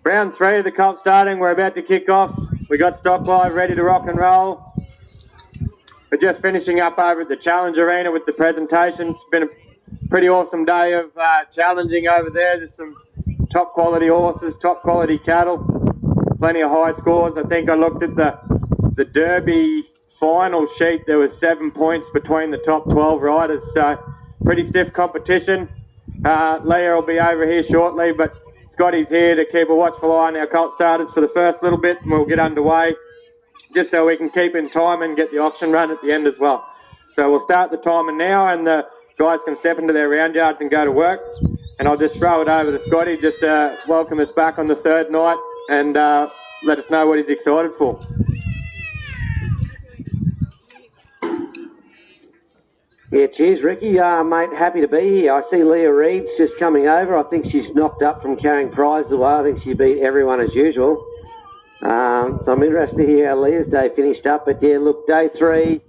Round 3 of the Colt starting. We're about to kick off. We got stock live ready to rock and roll. We're just finishing up over at the Challenge Arena with the presentation. It's been a pretty awesome day of challenging over there. There's some top quality horses, top quality cattle, plenty of high scores. I think I looked at the Derby final sheet. There was 7 points between the top 12 riders, so pretty stiff competition. Leah will be over here shortly, but Scotty's here to keep a watchful eye on our Colt starters for the first little bit, and we'll get underway just so we can keep in time and get the auction run at the end as well. So we'll start the timer now, and the guys can step into their round yards and go to work. And I'll just throw it over to Scotty just to welcome us back on the third night and let us know what he's excited for. Yeah, cheers, Ricky. Mate, happy to be here. I see Leah Reed's just coming over. I think she's knocked up from carrying prizes away. I think she beat everyone as usual. So I'm interested to hear how Leah's day finished up. But yeah, look, day 3,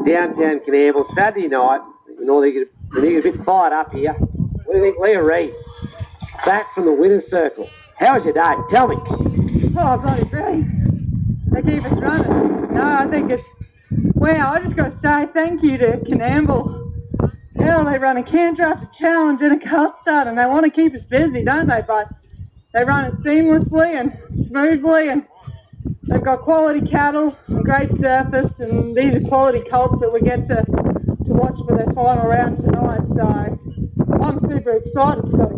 downtown Coonamble, Saturday night. You know, they get a bit fired up here. What do you think, Leah Reed? Back from the winner's circle. How was your day? Tell me. Oh, bloody great. They keep us running. No, I think it's... Wow, I just got to say thank you to Coonamble. Hell, they run a canter after challenge and a Colt start, and they want to keep us busy, don't they? But they run it seamlessly and smoothly, and they've got quality cattle, and great surface, and these are quality colts that we get to watch for their final round tonight. So I'm super excited, Scotty.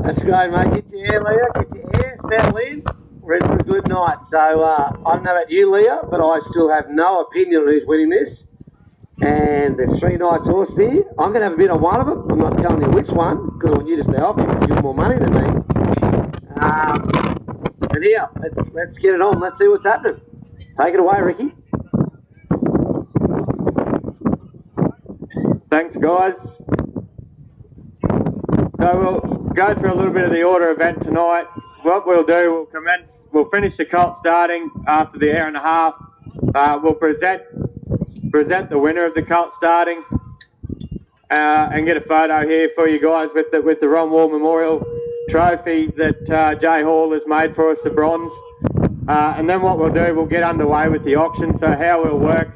That's great, mate. Get your air, Leah. Get your air. Settle in. Ready for a good night. So I don't know about you, Leah, but I still have no opinion on who's winning this. And there's 3 nice horses here. I'm going to have a bit on one of them. I'm not telling you which one because I want you to stay off. You've got more money than me. And yeah, let's get it on. Let's see what's happening. Take it away, Ricky. Thanks, guys. So we'll go through a little bit of the order event tonight. What we'll do, we'll finish the Colt starting after the hour and a half. We'll present the winner of the Colt starting and get a photo here for you guys with the Ron Wall Memorial Trophy that Jay Hall has made for us, the bronze. And then what we'll do, we'll get underway with the auction. So how we'll work,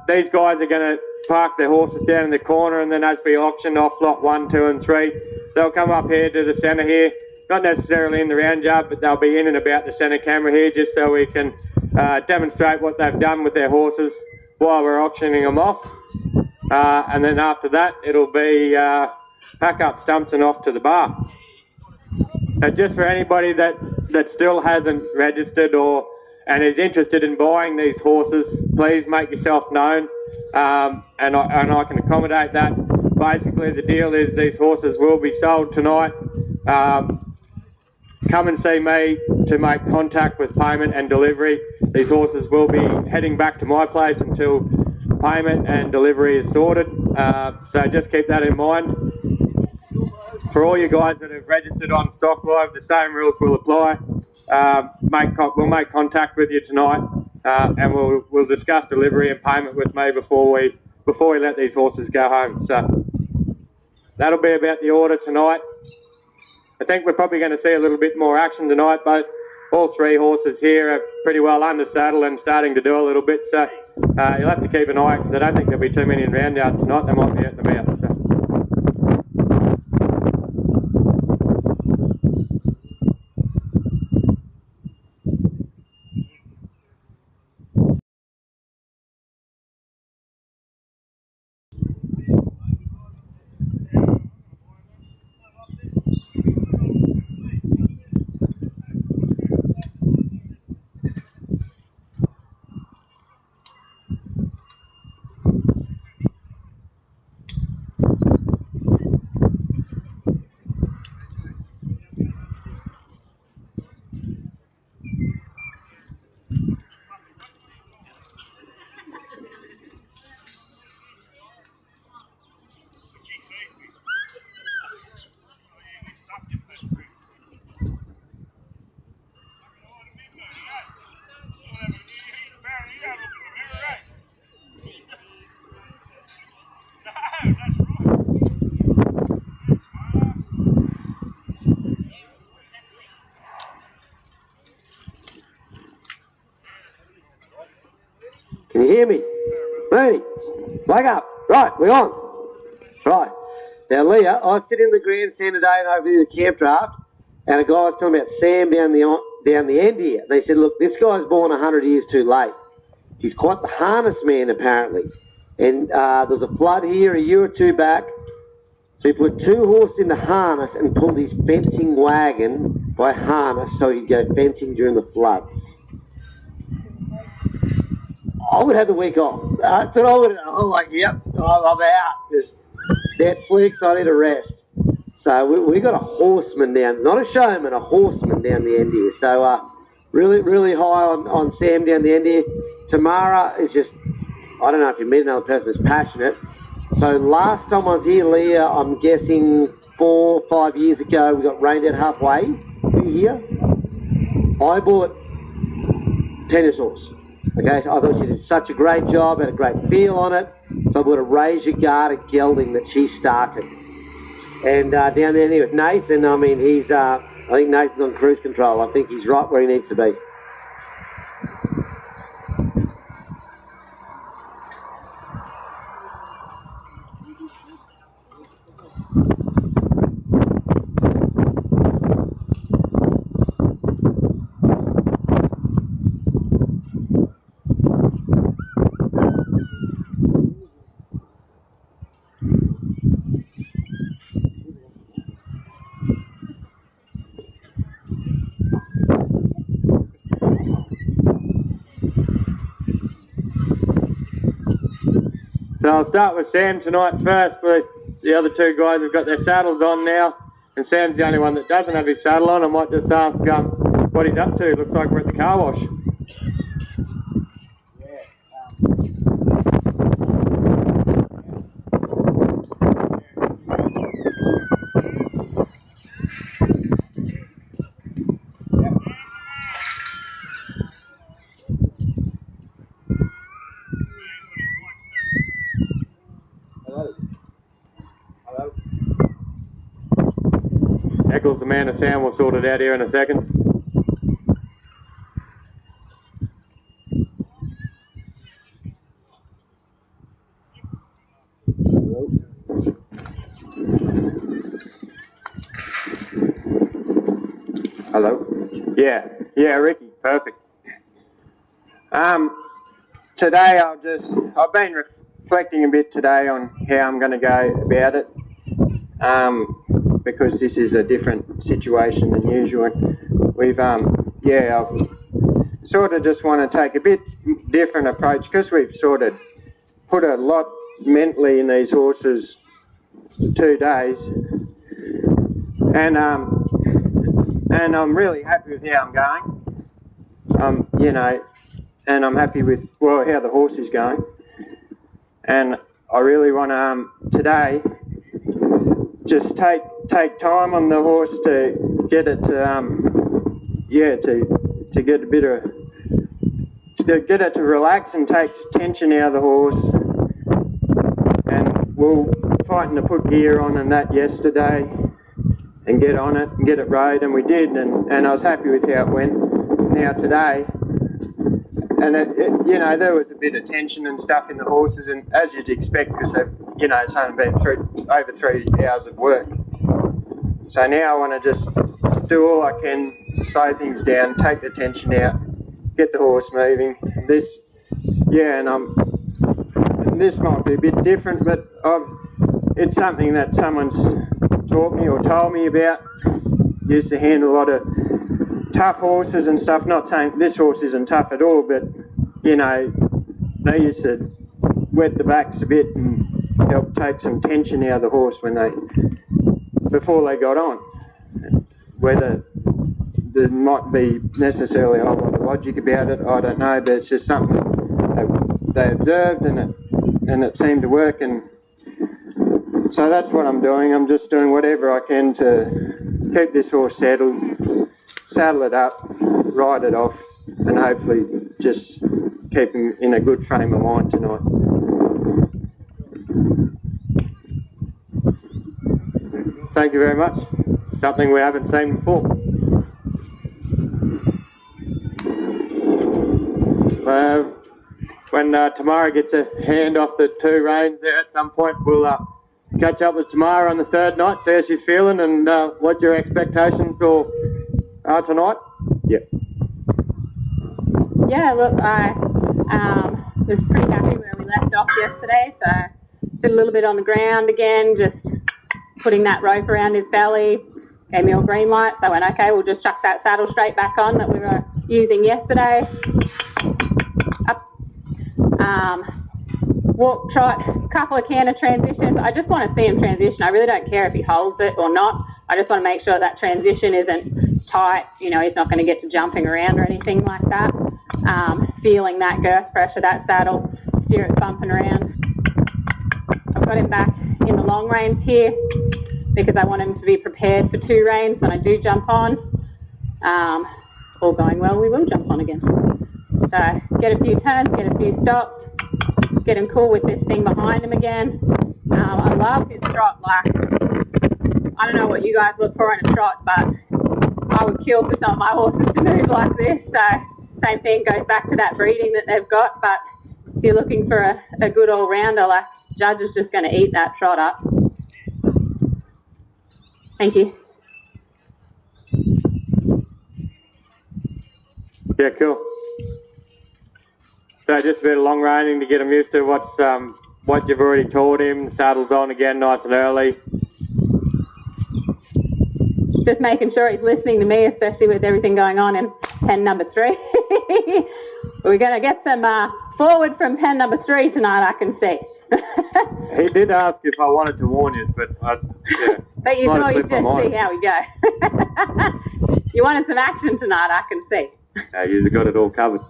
these guys are going to park their horses down in the corner, and then as we auction off lot 1, 2 and 3, they'll come up here to the centre here. Not necessarily in the round yard, but they'll be in and about the centre camera here just so we can demonstrate what they've done with their horses while we're auctioning them off. And then after that, it'll be pack up stumps and off to the bar. Just for anybody that still hasn't registered and is interested in buying these horses, please make yourself known, and I can accommodate that. Basically, the deal is these horses will be sold tonight. Come and see me to make contact with payment and delivery. These horses will be heading back to my place until payment and delivery is sorted. So just keep that in mind. For all you guys that have registered on Stock Live, the same rules will apply. We'll make contact with you tonight, and we'll discuss delivery and payment with me before we let these horses go home. So that'll be about the order tonight. I think we're probably going to see a little bit more action tonight, but all 3 horses here are pretty well under saddle and starting to do a little bit. So you'll have to keep an eye because I don't think there'll be too many in round yards tonight. They might be out and about. So. hear me? Mooney, wake up. Right, we're on. Right. Now, Leah, I was sitting in the grandstand today and over the camp draft, and a guy was telling me about Sam down the end here. They said, look, this guy's born 100 years too late. He's quite the harness man, apparently. And there was a flood here a year or two back. So he put 2 horses in the harness and pulled his fencing wagon by harness so he'd go fencing during the floods. I would have the week off. That's what I would have. I'm like, yep, I'm out. Just Netflix, I need a rest. So we got a horseman down, not a showman, a horseman down the end here. So really, really high on Sam down the end here. Tamara is just, I don't know if you meet another person that's passionate. So last time I was here, Leah, I'm guessing 4 or 5 years ago, we got rained out halfway. Were you here? I bought tennis horse. Okay, so I thought she did such a great job, had a great feel on it. So I bought a Razor Guard at gelding that she started. And down there with Nathan, I mean, he's, I think Nathan's on cruise control. I think he's right where he needs to be. So I'll start with Sam tonight first. But the other 2 guys have got their saddles on now, and Sam's the only one that doesn't have his saddle on. I might just ask what he's up to. Looks like we're at the car wash. Eccles, the man of Sam, will sort it out here in a second. Hello? Yeah, Ricky, perfect. Today I've been reflecting a bit today on how I'm going to go about it. Because this is a different situation than usual. We've, I sort of just want to take a bit different approach because we've sort of put a lot mentally in these horses 2 days, and I'm really happy with how I'm going. And I'm happy with how the horse is going, and I really want to today just take time on the horse to get it to get a bit of to get it to relax and take tension out of the horse. And we're fighting to put gear on and that yesterday and get on it and get it rode, and we did, and I was happy with how it went. Now today, and there was a bit of tension and stuff in the horses, and as you'd expect, because it's only been over 3 hours of work. So now I want to just do all I can to slow things down, take the tension out, get the horse moving. This might be a bit different, but it's something that someone's taught me or told me about. Used to handle a lot of tough horses and stuff. Not saying this horse isn't tough at all, but they used to wet the backs a bit and help take some tension out of the horse before they got on. Whether there might be necessarily a whole lot of logic about it, I don't know, but it's just something they observed, and it seemed to work, and so that's what I'm doing. I'm just doing whatever I can to keep this horse settled, saddle it up, ride it off, and hopefully just keep him in a good frame of mind tonight. Thank you very much. Something we haven't seen before. when Tamara gets a hand off the 2 reins there at some point, we'll catch up with Tamara on the 3rd night, see how she's feeling and what your expectations are tonight. Yeah. Yeah, look, I was pretty happy where we left off yesterday, so did a little bit on the ground again, just putting that rope around his belly, gave me all green lights. I went, okay, we'll just chuck that saddle straight back on that we were using yesterday. Up, walk, trot, couple of canter transitions. I just want to see him transition. I really don't care if he holds it or not. I just want to make sure that transition isn't tight. You know, he's not going to get to jumping around or anything like that. Feeling that girth pressure, that saddle, steer it bumping around. I've got him back in the long reins here because I want him to be prepared for 2 reins when I do jump on. All going well, we will jump on again. So get a few turns, get a few stops, get him cool with this thing behind him again. I love his trot. Like, I don't know what you guys look for in a trot, but I would kill for some of my horses to move like this. So same thing goes back to that breeding that they've got, but if you're looking for a good all-rounder, like, Judge is just going to eat that trot up. Thank you. Yeah, cool. So just a bit of long reining to get him used to what you've already taught him. The saddle's on again nice and early. Just making sure he's listening to me, especially with everything going on in pen number 3. We're going to get some forward from pen number 3 tonight, I can see. He did ask if I wanted to warn you, but yeah. But you thought you'd just see how we go. You wanted some action tonight, I can see. No, you've got it all covered.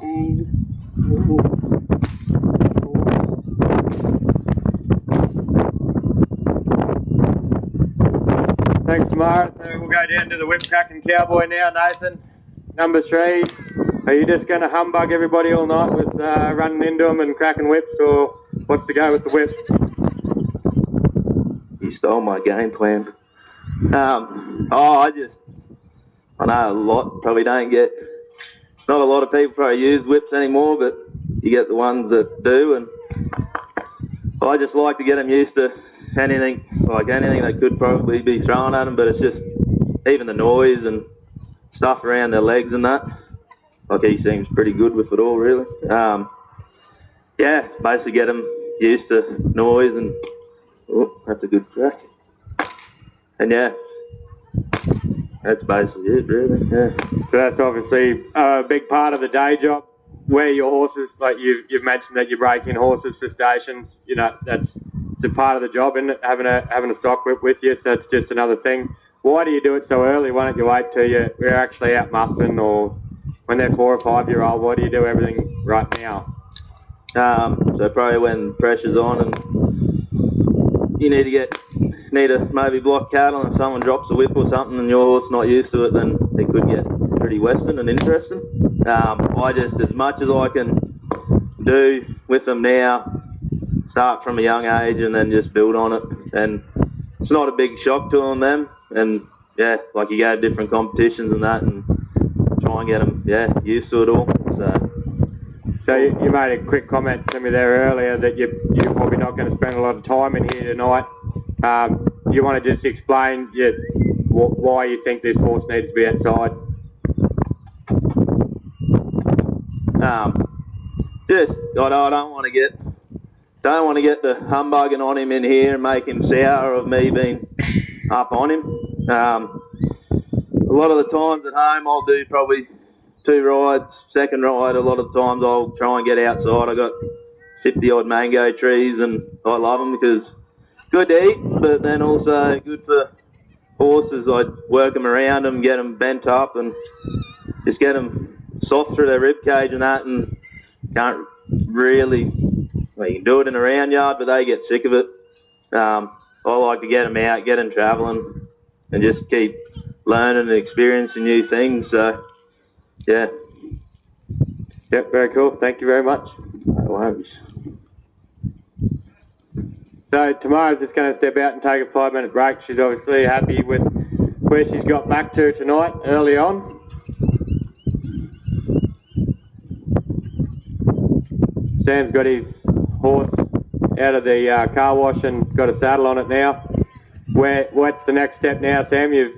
Thanks, Tamara. So we'll go down to the whip cracking cowboy now, Nathan. Number 3. Are you just going to humbug everybody all night with running into them and cracking whips, or what's the go with the whip? You stole my game plan. I know a lot probably don't get, not a lot of people probably use whips anymore, but you get the ones that do, and I just like to get them used to anything that could probably be thrown at them, but it's just even the noise and stuff around their legs and that. Like, he seems pretty good with it all, really. Yeah, basically get them used to noise and, oh, that's a good crack. And yeah, that's basically it, really. Yeah. So that's obviously a big part of the day job. Where your horses, like you've mentioned that you break in horses for stations, you know, it's a part of the job, isn't it? Having a stock whip with you, so it's just another thing. Why do you do it so early? Why don't you wait till you're actually out musting, or when they're 4 or 5 year old? Why do you do everything right now? So probably when pressure's on and you need to maybe block cattle, and if someone drops a whip or something and your horse not used to it, then it could get pretty western and interesting. I just, as much as I can do with them now, start from a young age and then just build on it. And it's not a big shock to them. And yeah, like, you go to different competitions and that and try and get them, yeah, used to it all. So you made a quick comment to me there earlier that you're probably not going to spend a lot of time in here tonight. You want to just explain why you think this horse needs to be outside? Just, I don't want to get the humbugging on him in here and make him sour of me being up on him. A lot of the times at home I'll do probably 2 rides, second ride. A lot of the times I'll try and get outside. I got 50 odd mango trees and I love them because good to eat, but then also good for horses. I work them around them, get them bent up and just get them soft through their rib cage and that, and can't really, well, you can do it in a round yard, but they get sick of it. I like to get them out, get them travelling and just keep learning and experiencing new things. So yeah. Yep, very cool. Thank you very much. No worries. So Tamara's just going to step out and take a 5-minute break. She's obviously happy with where she's got back to tonight early on. Sam's got his horse out of the car wash and got a saddle on it now. What's the next step now, Sam? You've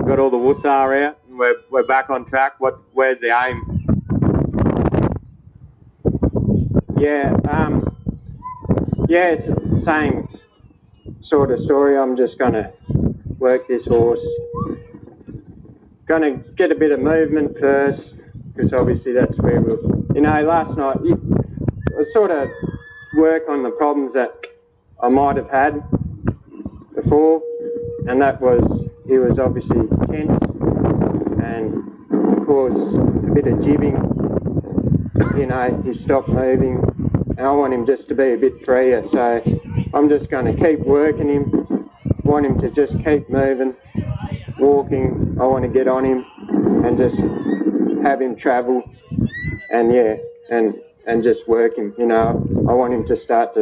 got all the wussar out and we're back on track. Where's the aim? Yeah, same sort of story. I'm just going to work this horse. Going to get a bit of movement first, because obviously that's where last night I sort of work on the problems that I might have had before, and that was, he was obviously tense and caused a bit of jibbing. He stopped moving, and I want him just to be a bit freer, so I'm just going to keep working him, want him to just keep moving, walking. I want to get on him and just have him travel, and and just work him. I want him to start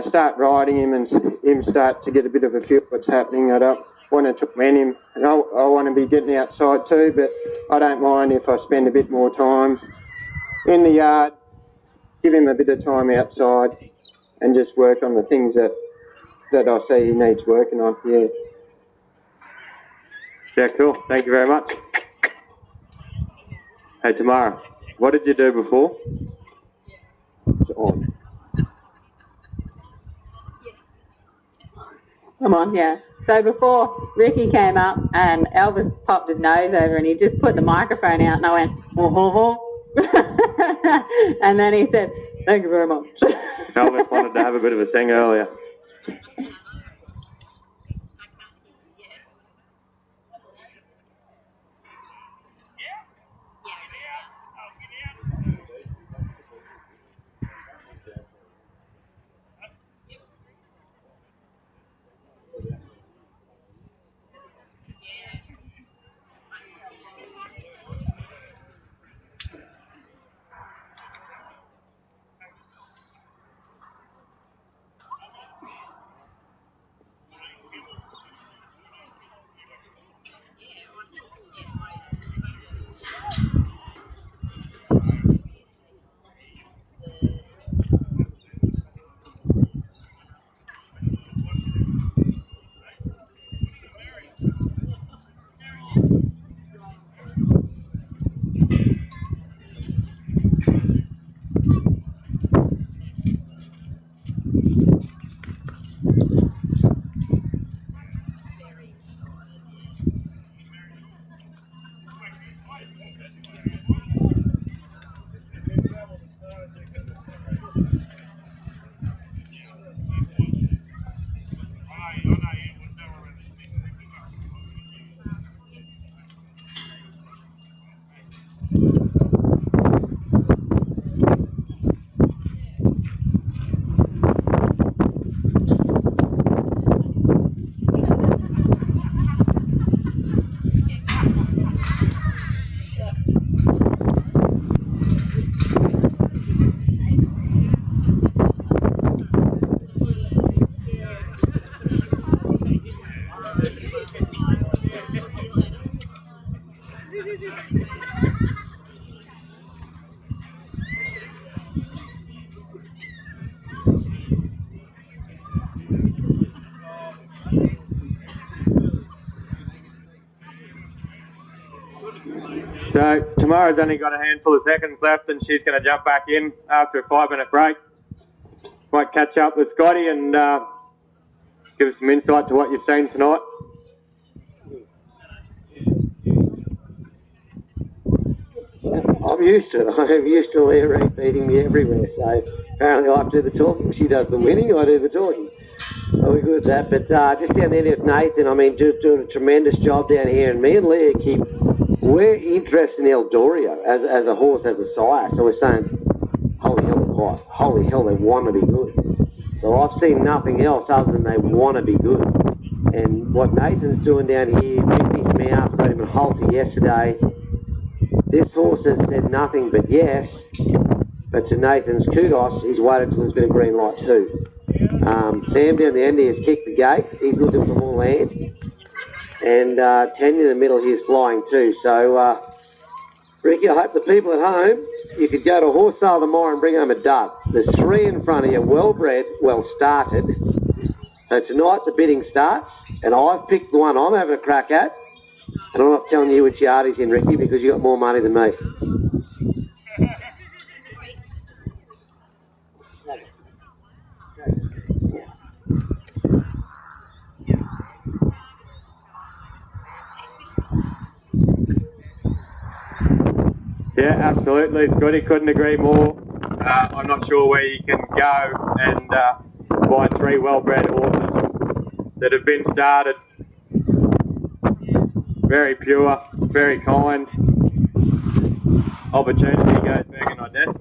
start riding him and him start to get a bit of a feel what's happening. I don't want to torment him, and I want to be getting outside too, but I don't mind if I spend a bit more time in the yard, give him a bit of time outside and just work on the things that I see he needs working on. Yeah, cool. Thank you very much. Hey, Tamara, what did you do before? It's on. Come on, yeah. So before Ricky came up and Elvis popped his nose over and he just put the microphone out and I went, oh. And then he said, thank you very much. Elvis wanted to have a bit of a sing earlier. So Tamara's only got a handful of seconds left and she's going to jump back in after a 5-minute break. Might catch up with Scotty and give us some insight to what you've seen tonight. I'm used to it. I'm used to Leah Reid beating me everywhere, so apparently I have to do the talking. She does the winning, I do the talking. We're good at that, but just down there with Nathan, just doing a tremendous job down here, and me and Leah we're interested in El Dorio as a horse, as a sire, so we're saying, holy hell, they're quiet. Holy hell, they want to be good. So I've seen nothing else other than they want to be good. And what Nathan's doing down here, with his mouth, got him a halter yesterday. This horse has said nothing but yes, but to Nathan's kudos, he's waited till there's been a green light too. Sam down the end here has kicked the gate. He's looking for more land. And 10 in the middle, he's flying too. So, Ricky, I hope the people at home you could go to a horse sale tomorrow and bring home a dub. There's 3 in front of you, well bred, well started. So tonight the bidding starts, and I've picked the one I'm having a crack at. And I'm not telling you which yard he's in, Ricky, because you've got more money than me. Yeah, absolutely, Scotty, couldn't agree more. I'm not sure where you can go and buy 3 well-bred horses that have been started. Very pure, very kind. Opportunity goes begging, I guess.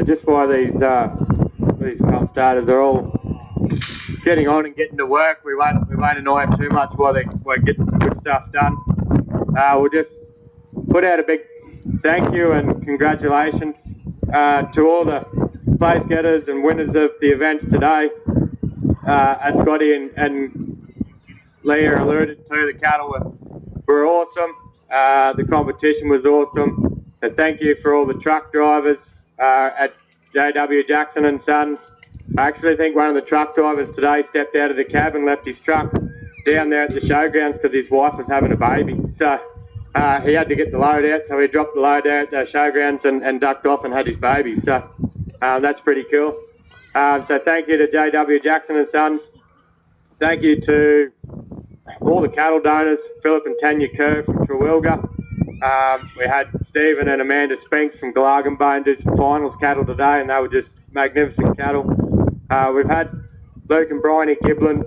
Just why these cup starters are all getting on and getting to work. We won't annoy them too much while we're getting some good stuff done. We'll just put out a big thank you and congratulations to all the place getters and winners of the events today. As Scotty and Leah alluded to, the cattle were awesome. The competition was awesome. So thank you for all the truck drivers at JW Jackson and Sons. I actually think one of the truck drivers today stepped out of the cab and left his truck down there at the showgrounds because his wife was having a baby. So he had to get the load out, so he dropped the load out at the showgrounds and ducked off and had his baby. So that's pretty cool. So thank you to JW Jackson and Sons. Thank you to all the cattle donors, Philip and Tanya Kerr from Trewilga. We had Stephen and Amanda Spinks from Glargenbone do some finals cattle today, and they were just magnificent cattle. We've had Luke and Bryony Giblin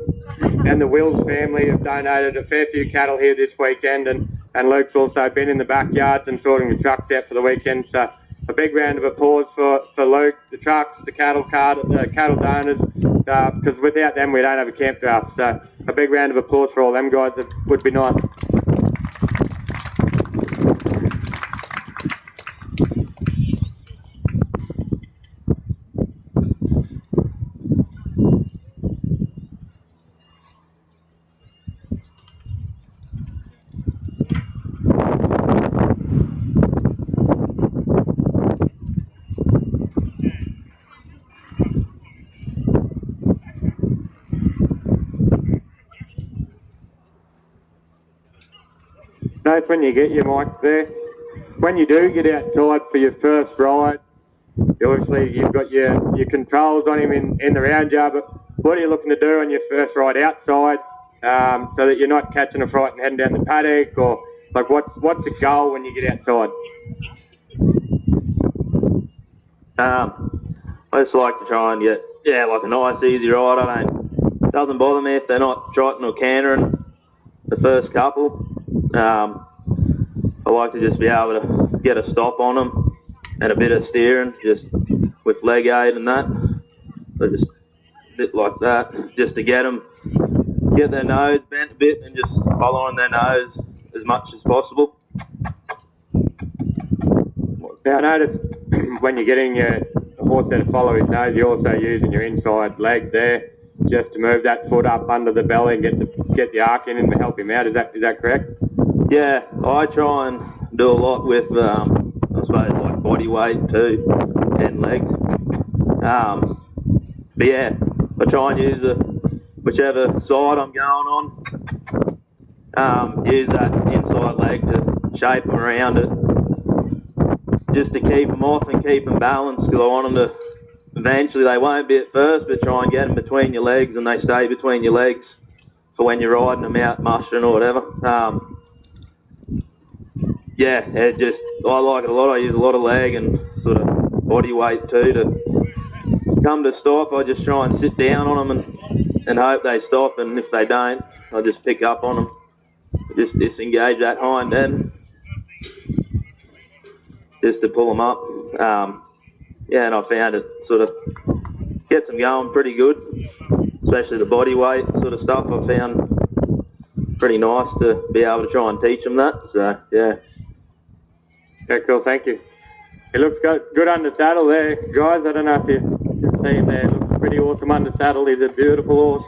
and the Wills family have donated a fair few cattle here this weekend, and Luke's also been in the backyards and sorting the trucks out for the weekend. So a big round of applause for Luke, the trucks, the cattle donors, because without them we don't have a camp draft. So a big round of applause for all them guys. That would be nice. Note when you get your mic there, when you do get outside for your first ride, obviously you've got your controls on him in the round jar, but what are you looking to do on your first ride outside so that you're not catching a fright and heading down the paddock, or like what's the goal when you get outside? I just like to try and get, like a nice easy ride. Doesn't bother me if they're not trotting or cantering the first couple. I like to just be able to get a stop on them and a bit of steering, just with leg aid and that. So just a bit like that, just to get them, get their nose bent a bit and just following their nose as much as possible. Now I notice when you're getting your horse there to follow his nose, you're also using your inside leg there just to move that foot up under the belly and get the arc in and to help him out. Is that correct? Yeah, I try and do a lot with, I suppose, like body weight too and legs. But yeah, I try and use whichever side I'm going on, use that inside leg to shape them around it, just to keep them off and keep them balanced, because I want them to, eventually they won't be at first, but try and get them between your legs and they stay between your legs for when you're riding them out mustering or whatever. Yeah, I like it a lot. I use a lot of leg and sort of body weight too to come to stop. I just try and sit down on them and hope they stop, and if they don't, I just pick up on them, just disengage that hind end just to pull them up. Yeah, and I found it sort of gets them going pretty good, especially the body weight sort of stuff. I found pretty nice to be able to try and teach them that. So yeah. Okay, cool, thank you. He looks good under saddle there, guys. I don't know if you can see him there. He looks pretty awesome under saddle. He's a beautiful horse.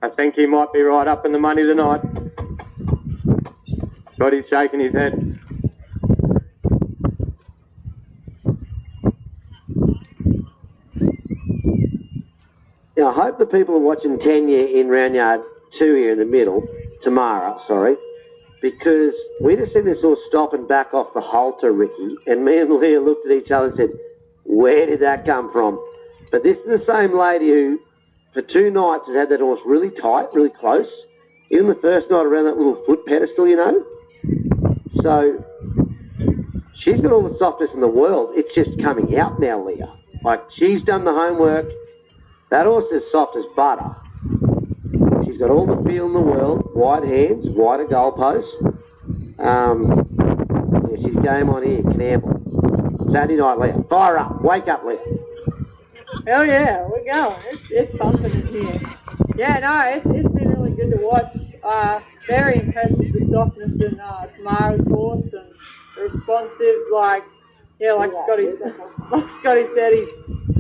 I think he might be right up in the money tonight. Scotty's shaking his head. Now, I hope the people are watching 10 year in round yard 2 here in the middle, Tamara, sorry, because we just seen this horse stop and back off the halter, Ricky, and me and Leah looked at each other and said, where did that come from? But this is the same lady who, for 2 nights, has had that horse really tight, really close. Even the first night around that little foot pedestal, you know. So, she's got all the softness in the world. It's just coming out now, Leah. Like, she's done the homework. That horse is soft as butter. She's got all the feel in the world, wide hands, wider goalposts. Yeah, she's game on here, Campbell. Saturday night, Leah. Fire up, wake up, Leah. Hell yeah, we're going. It's pumping in here. Yeah, no, it's been really good to watch. Very impressed with the softness in Tamara's horse and the responsive, like Scotty said,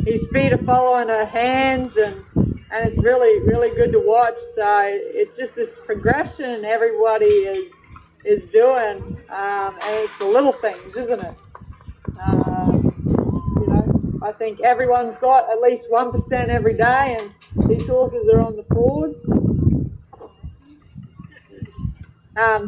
his feet are following her hands, and it's really, really good to watch. So it's just this progression everybody is doing, and it's the little things, isn't it? You know, I think everyone's got at least 1% every day, and these horses are on the forward.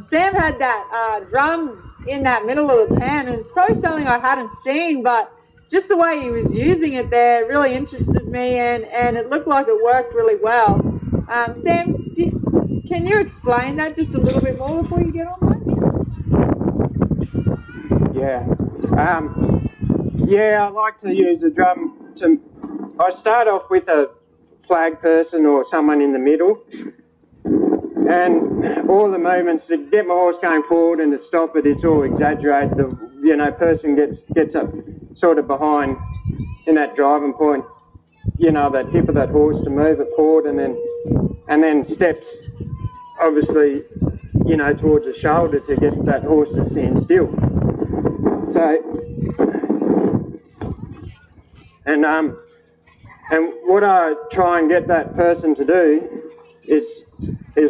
Sam had that drum in that middle of the pen, and it's probably something I hadn't seen, but just the way he was using it there really interested me, and it looked like it worked really well. Sam, can you explain that just a little bit more before you get on that? Yeah, I like to use a drum I start off with a flag person or someone in the middle, and all the movements to get my horse going forward and to stop it, it's all exaggerated. The person gets up sort of behind in that driving point, that hip of that horse to move it forward, and then and then steps, obviously, you know, towards the shoulder to get that horse to stand still. So, and what I try and get that person to do is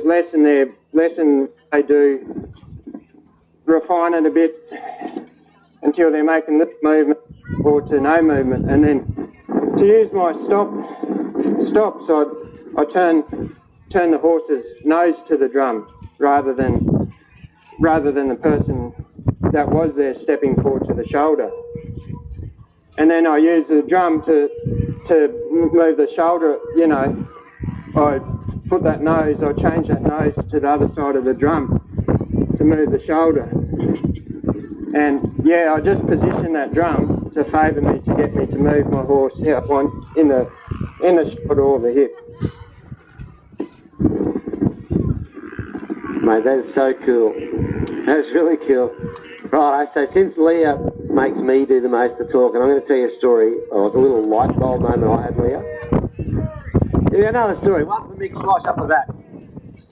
lessen they do, refine it a bit until they're making lip movement or to no movement, and then to use my stops, I turn the horse's nose to the drum rather than the person that was there stepping forward to the shoulder. And then I use the drum to move the shoulder, you know, I put that nose, I change that nose to the other side of the drum to move the shoulder. And yeah, I just position that drum to favour me, to get me to move my horse out one in the shoulder or the hip. Mate, that is so cool. That's really cool. Right, so since Leah makes me do the most of the talking, I'm going to tell you a story of a little light bulb moment I had, Leah. Yeah, another story. One for Mick Slosh up the back.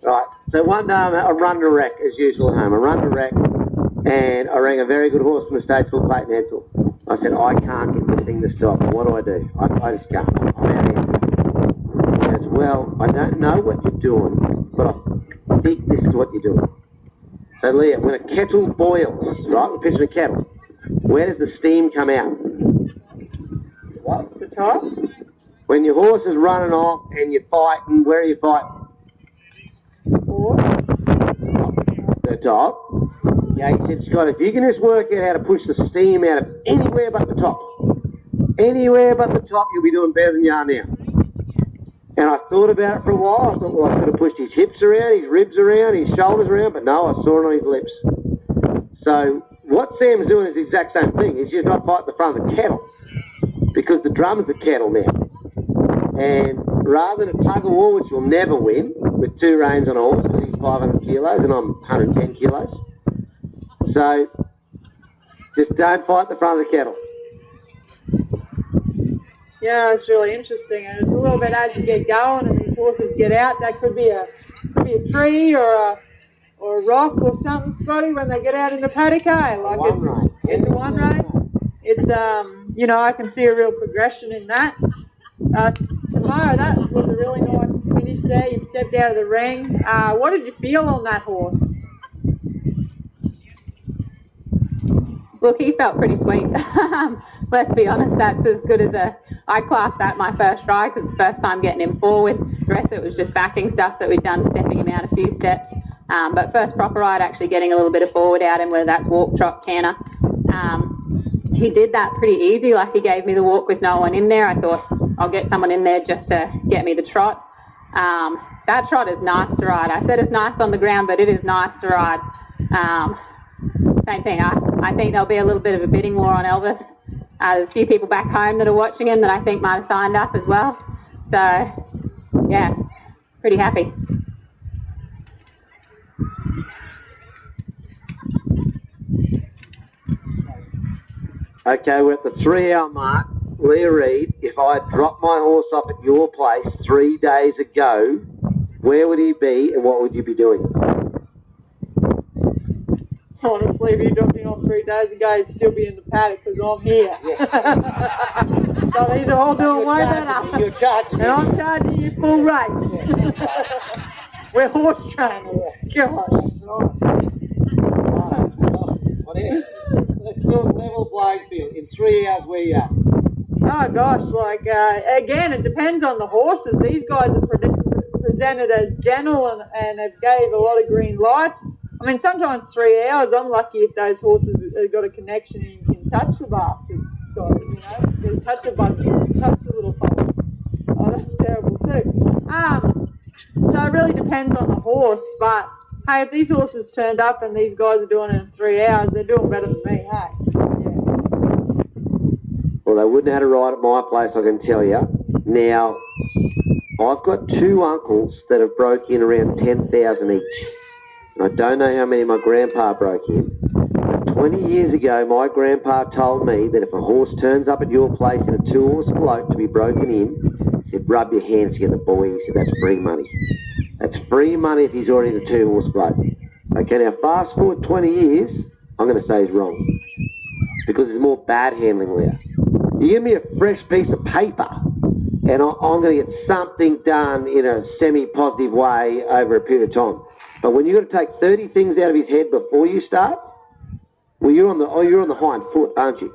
Right, so one day I run to wreck, as usual at home. I run to wreck, and I rang a very good horse from the States called Clayton Edsel. I said, I can't get this thing to stop. What do? I just can't. I'm out of answers. He goes, well, I don't know what you're doing, but I think this is what you're doing. So Leah, when a kettle boils, right, we're picturing a kettle, where does the steam come out? What? The top? When your horse is running off and you're fighting, where are you fighting? Or? The top. Yeah, he said, Scott, if you can just work out how to push the steam out of anywhere but the top, you'll be doing better than you are now. And I thought about it for a while. I thought, well, I could have pushed his hips around, his ribs around, his shoulders around, but no, I saw it on his lips. So what Sam's doing is the exact same thing. He's just not fighting the front of the kettle, because the drum's the kettle now. And rather than a tug of war, which will never win, with two reins on a horse, because he's 500 kilos and I'm 110 kilos. So just don't fight the front of the kettle. Yeah, it's really interesting, and it's a little bit as you get going and these horses get out. That could be a tree or a rock or something, Scotty, when they get out in the paddock. Like it's a one rein. It's you know, I can see a real progression in that. Tomorrow, that was a really nice finish there. You stepped out of the ring. What did you feel on that horse? Look, he felt pretty sweet. Let's be honest, that's as good as I classed that my first try, because it's the first time getting him forward. The rest of it was just backing stuff that we'd done, stepping him out a few steps. But first proper ride, actually getting a little bit of forward out him, whether that's walk, trot, canter. He did that pretty easy, like he gave me the walk with no one in there. I thought, I'll get someone in there just to get me the trot. That trot is nice to ride. I said it's nice on the ground, but it is nice to ride. Same thing, I think there'll be a little bit of a bidding war on Elvis. There's a few people back home that are watching him that I think might have signed up as well. So, yeah, pretty happy. Okay, we're at the 3 hour mark. Leah Reid, if I had dropped my horse off at your place 3 days ago, where would he be and what would you be doing? Honestly, if you dropped him off 3 days ago, he'd still be in the paddock because I'm here. Yeah. So these are all doing way better. You're charging me. And I'm charging you full rate. We're horse trainers. Gosh. Let's talk level playing field. In 3 hours, where you at? Oh gosh, like again, it depends on the horses. These guys are presented as gentle and have gave a lot of green lights. I mean, sometimes 3 hours. I'm lucky if those horses have got a connection and you can touch the bastards, Scott, you know, so you touch the button, touch the little foals. Oh, that's terrible too. So it really depends on the horse, but hey, if these horses turned up and these guys are doing it in 3 hours, they're doing better than me, hey? Yeah. Well, they wouldn't have had a ride at my place, I can tell you. Now, I've got two uncles that have broke in around 10,000 each. And I don't know how many my grandpa broke in. But 20 years ago, my grandpa told me that if a horse turns up at your place in a 2-horse float to be broken in, he said, rub your hands together, boy. He said, that's free money. That's free money if he's already in a 2-horse bloke. Okay, now fast forward 20 years, I'm going to say he's wrong. Because there's more bad handling there. You give me a fresh piece of paper, and I'm going to get something done in a semi-positive way over a period of time. But when you've got to take 30 things out of his head before you start, well, you're on the hind foot, aren't you?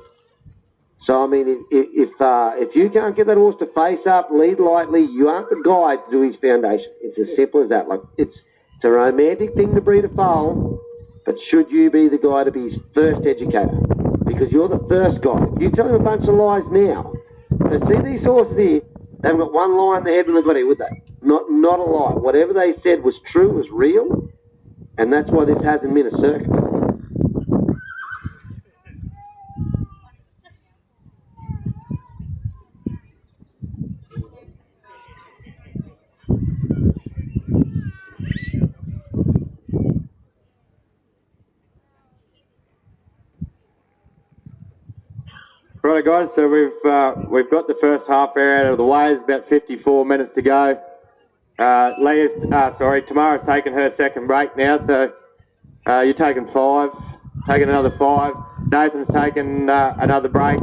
So, I mean, if you can't get that horse to face up, lead lightly, you aren't the guy to do his foundation. It's as simple as that. Like, it's a romantic thing to breed a foal, but should you be the guy to be his first educator? Because you're the first guy. If you tell him a bunch of lies now, see these horses here, they haven't got one lie in their head when they got here, would they? Not a lie. Whatever they said was true, was real, and that's why this hasn't been a circus. Right, guys. So we've got the first half hour out of the way. There's about 54 minutes to go. Tamara's taken her second break now. So you're taking 5, taking another 5. Nathan's taken another break.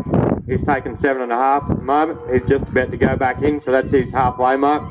He's taken 7.5 at the moment. He's just about to go back in. So that's his halfway mark.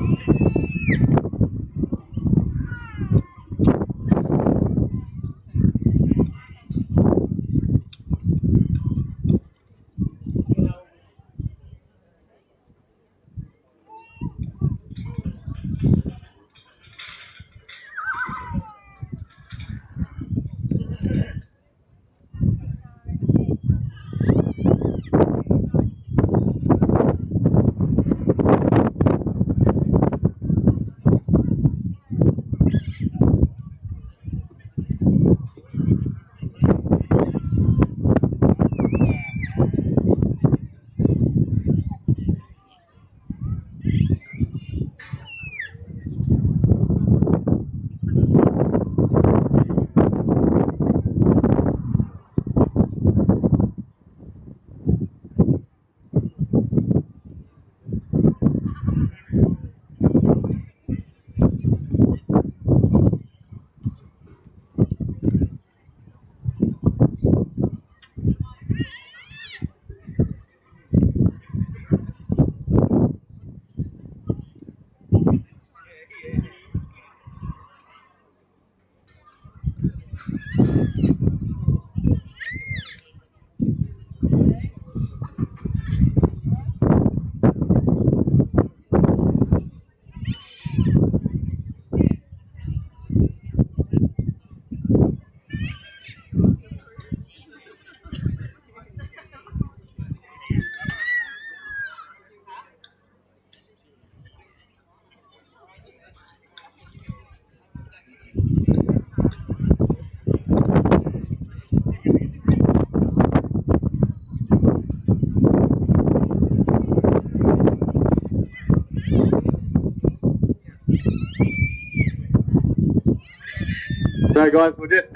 So guys, we'll just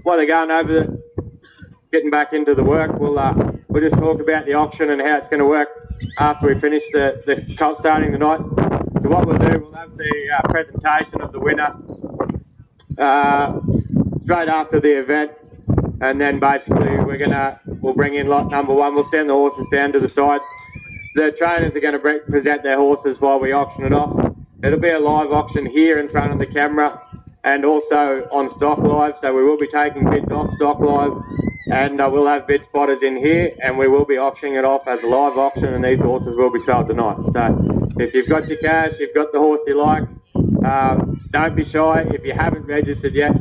while they're going over getting back into the work, we'll just talk about the auction and how it's going to work after we finish the colt starting tonight. So what we'll do, we'll have the presentation of the winner straight after the event, and then basically we'll bring in lot number 1. We'll send the horses down to the side. The trainers are going to present their horses while we auction it off. It'll be a live auction here in front of the camera and also on Stock Live, so we will be taking bids off Stock Live, and we'll have bid spotters in here, and we will be auctioning it off as a live auction, and these horses will be sold tonight. So if you've got your cash, you've got the horse you like, don't be shy. If you haven't registered yet,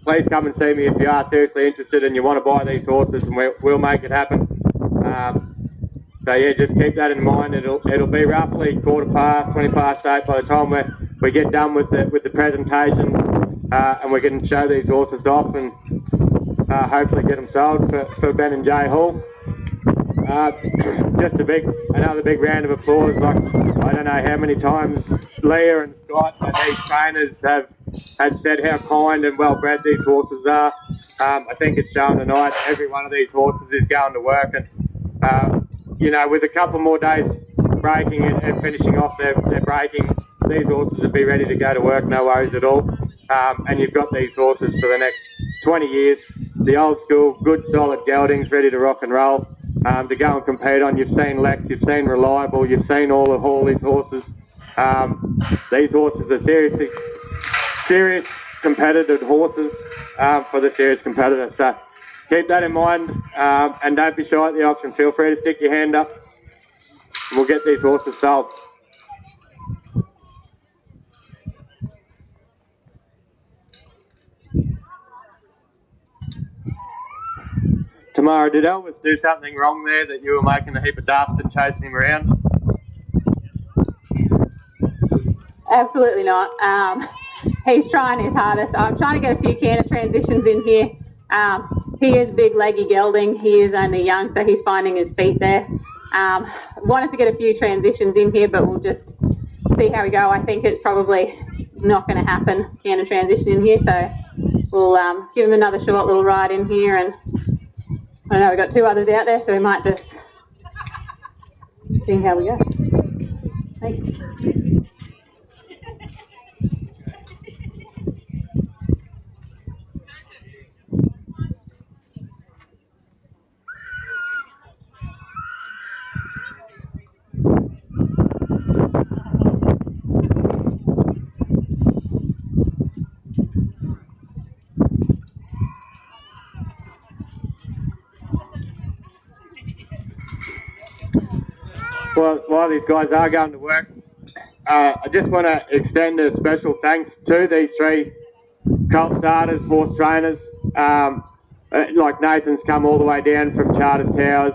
please come and see me if you are seriously interested and you want to buy these horses, and we'll make it happen. So yeah, just keep that in mind. It'll be roughly 20 past 8 by the time we get done with the presentation, and we can show these horses off and hopefully get them sold for Ben and Jay Hall. Just another big round of applause. Like, I don't know how many times Leah and Scott and these trainers have said how kind and well bred these horses are. I think it's shown tonight. Every one of these horses is going to work, and with a couple more days breaking and finishing off their breaking, these horses to be ready to go to work, no worries at all. And you've got these horses for the next 20 years, the old school, good solid geldings ready to rock and roll, to go and compete on. You've seen Lex, you've seen Reliable, you've seen all of Hawley's horses. These horses are serious competitive horses for the serious competitor. So keep that in mind, and don't be shy at the auction. Feel free to stick your hand up. We'll get these horses sold. Tamara, did Elvis do something wrong there that you were making a heap of dust and chasing him around? Absolutely not. He's trying his hardest. I'm trying to get a few canter transitions in here. He is big leggy gelding. He is only young, so he's finding his feet there. Wanted to get a few transitions in here, but we'll just see how we go. I think it's probably not going to happen, canter transition in here, so we'll give him another short little ride in here, and I don't know, we've got two others out there, so we might just see how we go. Thanks. Well, while these guys are going to work, I just want to extend a special thanks to these three Colt starters, horse trainers. Like Nathan's come all the way down from Charters Towers,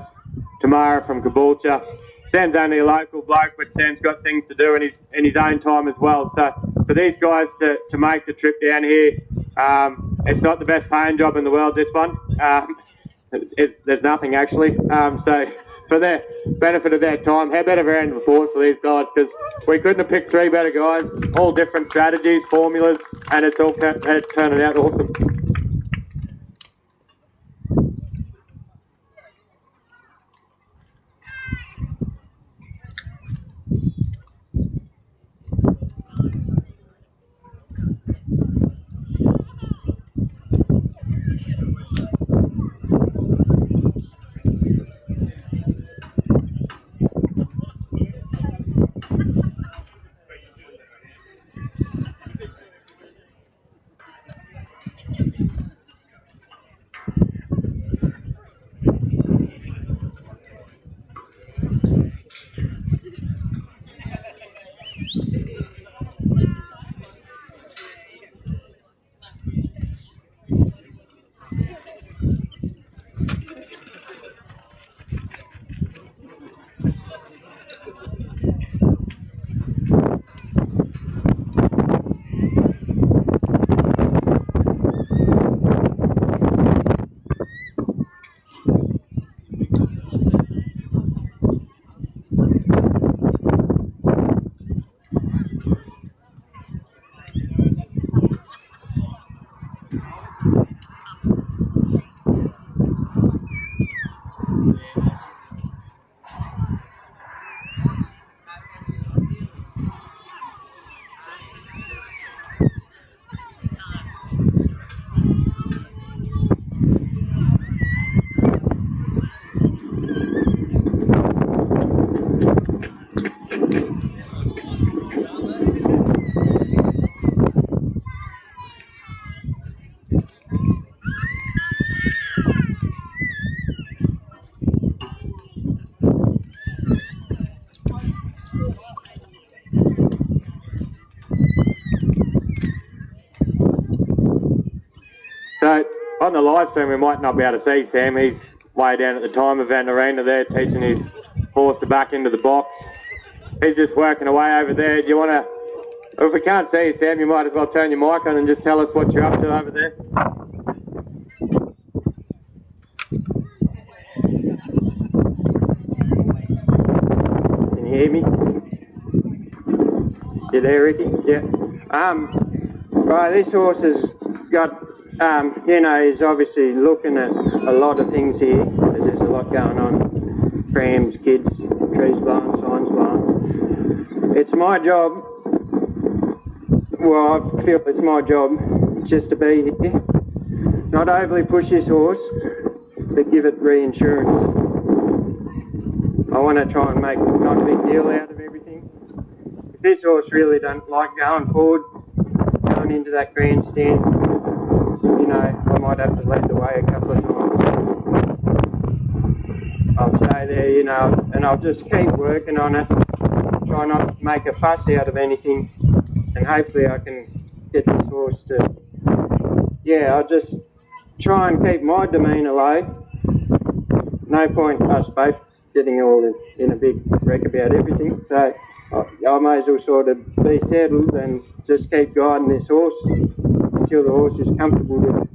Tamara from Caboolture. Sam's only a local bloke, but Sam's got things to do in his own time as well. So for these guys to make the trip down here, it's not the best paying job in the world, this one. There's nothing actually. So for the benefit of their time, how about a round of applause for these guys, because we couldn't have picked three better guys, all different strategies, formulas, and it's all turning out awesome. So on the live stream, we might not be able to see Sam. He's way down at the time event arena there, teaching his horse to back into the box. He's just working away over there. Do you want to, if we can't see you, Sam, you might as well turn your mic on and just tell us what you're up to over there. Can you hear me? You there, Ricky? Yeah. Right, this horse has got, he's obviously looking at a lot of things here, because there's a lot going on. Prams, kids, trees blowing, signs blowing. It's my job well, I feel it's my job just to be here. Not overly push this horse, but give it reinsurance. I want to try and make not a big deal out of everything. If this horse really don't like going forward, going into that grandstand, you know, I might have to lead the way a couple of times. I'll stay there, you know, and I'll just keep working on it. Try not to make a fuss out of anything, and hopefully I can get this horse to, yeah, I'll just try and keep my demeanour low. No point us both getting all in a big wreck about everything, so I may as well sort of be settled and just keep guiding this horse until the horse is comfortable to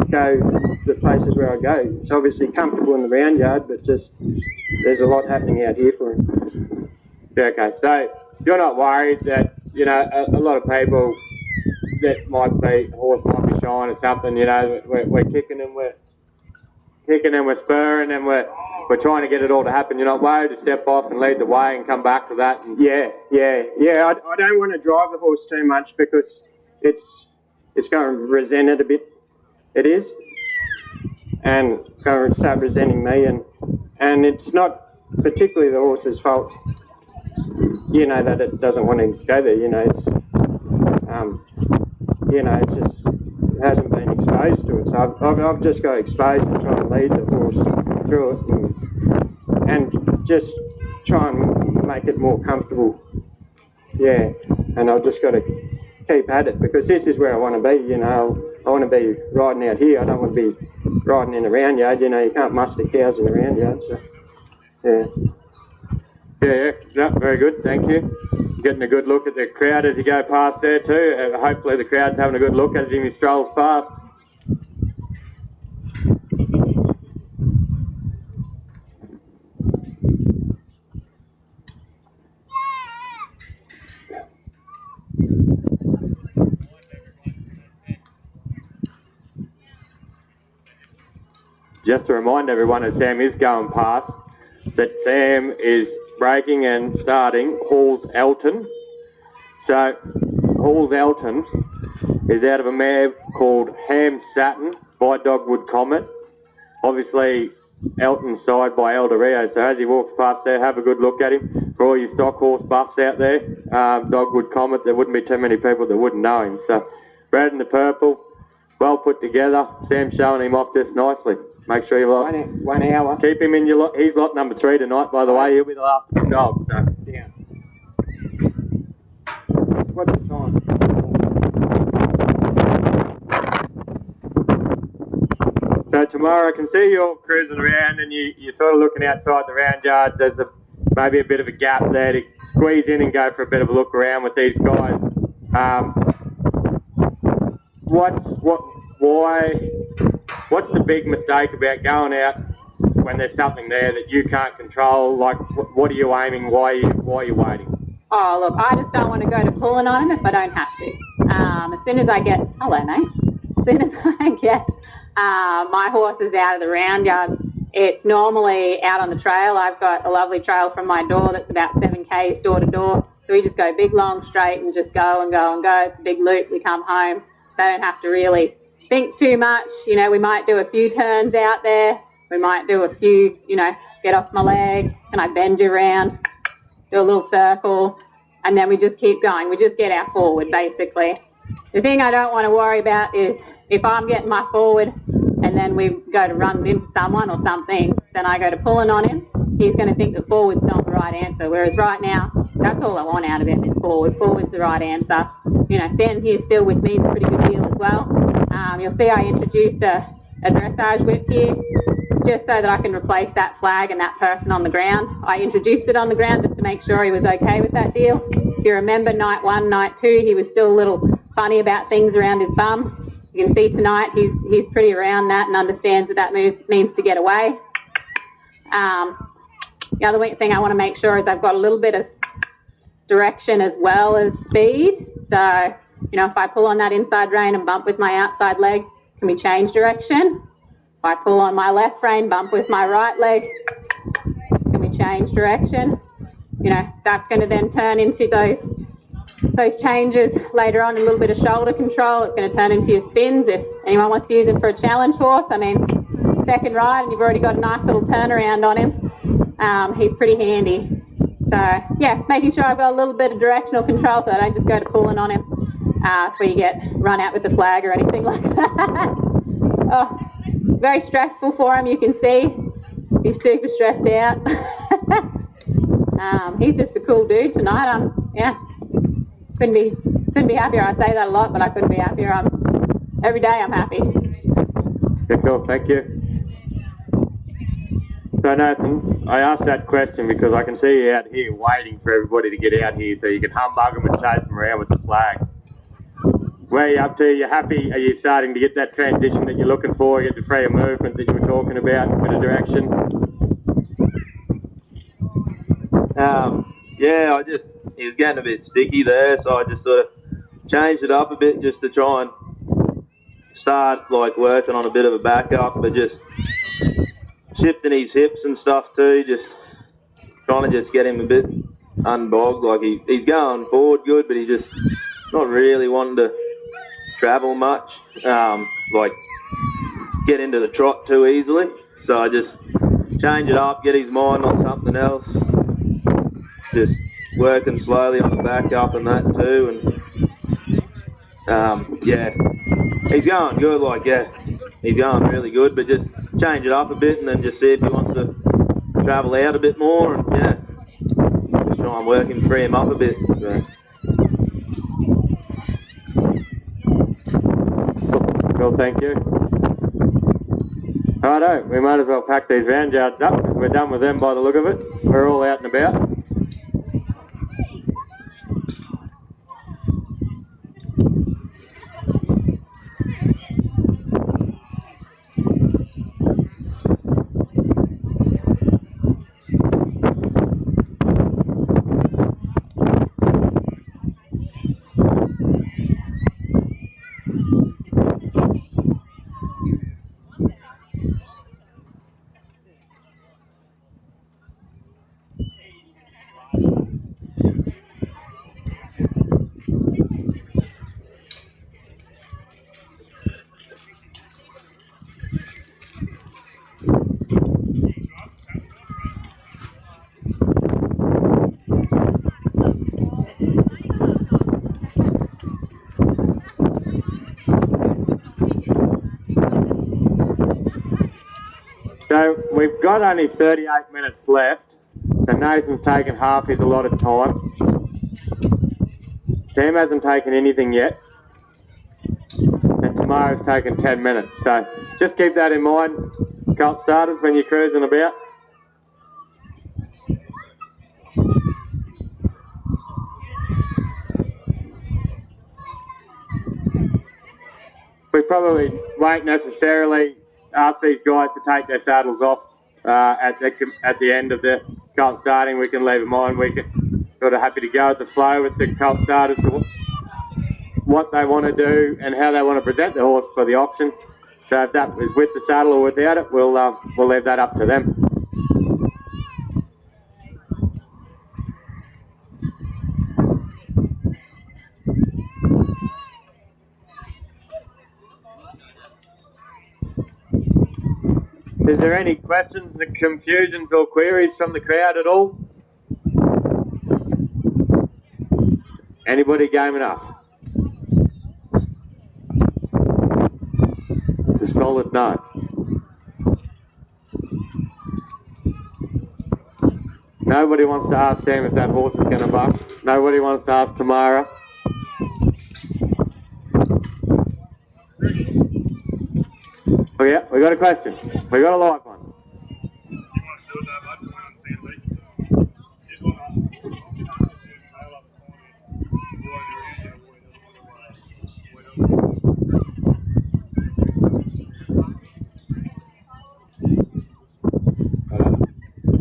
go the places where I go. It's obviously comfortable in the round yard, but just there's a lot happening out here for him. Yeah, okay, so you're not worried that, you know, a lot of people that might be, a horse might be shying or something, you know, we're kicking and we're spurring and we're trying to get it all to happen. You're not worried to step off and lead the way and come back to that? And Yeah. I don't want to drive the horse too much because it's going to resent it a bit. It is, and going to start resenting me, and it's not particularly the horse's fault. You know that it doesn't want to go there. You know, it's it just hasn't been exposed to it. So I've just got exposed and try and lead the horse through it, and just try and make it more comfortable. Yeah, and I've just got to keep at it because this is where I want to be. You know, I want to be riding out here. I don't want to be riding in a round yard. You know, you can't muster cows in a round yard. So, yeah. Yeah, very good, thank you. Getting a good look at the crowd as you go past there too. Hopefully the crowd's having a good look as he strolls past. Just to remind everyone as Sam is going past, that Sam is braking and starting Hall's Elton. So Hall's Elton is out of a mare called Ham Satin by Dogwood Comet. Obviously Elton's side by El Dorado, so as he walks past there, have a good look at him. For all you stock horse buffs out there, Dogwood Comet, there wouldn't be too many people that wouldn't know him. So red and the purple, well put together. Sam's showing him off just nicely. Make sure you lot. 1 hour. Keep him in your lot. He's lot number 3 tonight, by the way. He'll be the last to be sold. So Yeah. What's the time? So tomorrow I can see you all cruising around and you're sort of looking outside the round yards. There's maybe a bit of a gap there to squeeze in and go for a bit of a look around with these guys. What's the big mistake about going out when there's something there that you can't control? Like, what are you aiming? Why are you waiting? Oh, look, I just don't want to go to pulling on him if I don't have to. As soon as I get, hello, mate. As soon as I get my horses out of the round yard, it's normally out on the trail. I've got a lovely trail from my door that's about 7 k's door to door. So we just go big, long, straight and just go and go and go. It's a big loop. We come home. They don't have to really think too much. You know, we might do a few turns out there. We might do a few, you know, get off my leg. Can I bend you around? Do a little circle. And then we just keep going. We just get our forward, basically. The thing I don't want to worry about is if I'm getting my forward and then we go to run into someone or something, then I go to pulling on him, he's going to think that forward's not the right answer. Whereas right now, that's all I want out of him is forward. Forward's the right answer. You know, standing here still with me is a pretty good deal as well. You'll see I introduced a dressage whip here. It's just so that I can replace that flag and that person on the ground. I introduced it on the ground just to make sure he was okay with that deal. If you remember night 1, night 2, he was still a little funny about things around his bum. You can see tonight he's pretty around that and understands that means to get away. The other thing I want to make sure is I've got a little bit of direction as well as speed. So, you know, if I pull on that inside rein and bump with my outside leg, can we change direction? If I pull on my left rein, bump with my right leg, can we change direction? You know, that's going to then turn into those those changes later on, a little bit of shoulder control. It's going to turn into your spins if anyone wants to use him for a challenge horse. I mean, second ride and you've already got a nice little turnaround on him. He's pretty handy. So yeah, making sure I've got a little bit of directional control so I don't just go to pulling on him before you get run out with the flag or anything like that. Oh, very stressful for him, you can see. He's super stressed out. He's just a cool dude tonight. Yeah, couldn't be happier. I say that a lot, but I couldn't be happier. Every day I'm happy. Okay, cool, thank you. So Nathan, I asked that question because I can see you out here waiting for everybody to get out here so you can humbug them and chase them around with the flag. Where are you up to? Are you happy? Are you starting to get that transition that you're looking for? Get the freer movement that you were talking about, a bit of direction? Yeah, he was getting a bit sticky there, so I just sort of changed it up a bit just to try and start like working on a bit of a backup, but just shifting his hips and stuff too, just trying to just get him a bit unbogged. Like he's going forward good, but he's just not really wanting to travel much, like get into the trot too easily. So I just change it up, get his mind on something else, just working slowly on the back up and that too. And yeah, he's going good, like yeah, he's going really good, but just change it up a bit and then just see if he wants to travel out a bit more, and yeah, just try and work him, free him up a bit. So. Cool, thank you. Righto, we might as well pack these round yards up because we're done with them by the look of it. We're all out and about. So we've got only 38 minutes left. So Nathan's taken half his allotted time. Sam hasn't taken anything yet. And Tamara's taken 10 minutes. So just keep that in mind, Colt starters, when you're cruising about. We probably won't necessarily ask these guys to take their saddles off at the end of the Colt starting. We can leave them on. We can sort of happy to go with the flow with the Colt starters to what they want to do and how they want to present the horse for the auction. So if that is with the saddle or without it, we'll leave that up to them. Is there any questions, confusions or queries from the crowd at all? Anybody game enough? It's a solid no. Nobody wants to ask Sam if that horse is going to buck. Nobody wants to ask Tamara. Oh yeah, we got a question. We got a live one.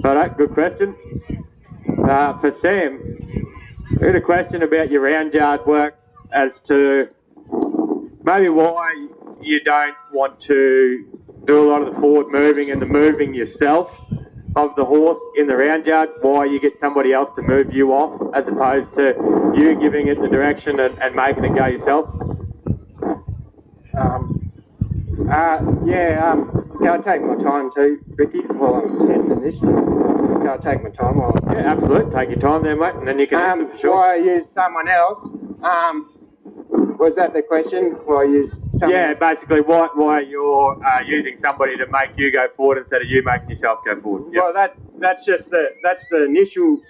Alright, good question. For Sam, we had a question about your round yard work as to maybe why you don't want to do a lot of the forward moving and the moving yourself of the horse in the round yard, why you get somebody else to move you off as opposed to you giving it the direction and making it go yourself? Can I take my time too, Ricky, while I'm handling this? Can I take my time while I'm... Yeah, absolutely. Take your time there, mate, and then you can answer for sure. Why I use someone else? Was that the question? Why I use someone Yeah, else? basically why you're using somebody to make you go forward instead of you making yourself go forward. Yep. Well, that's the initial,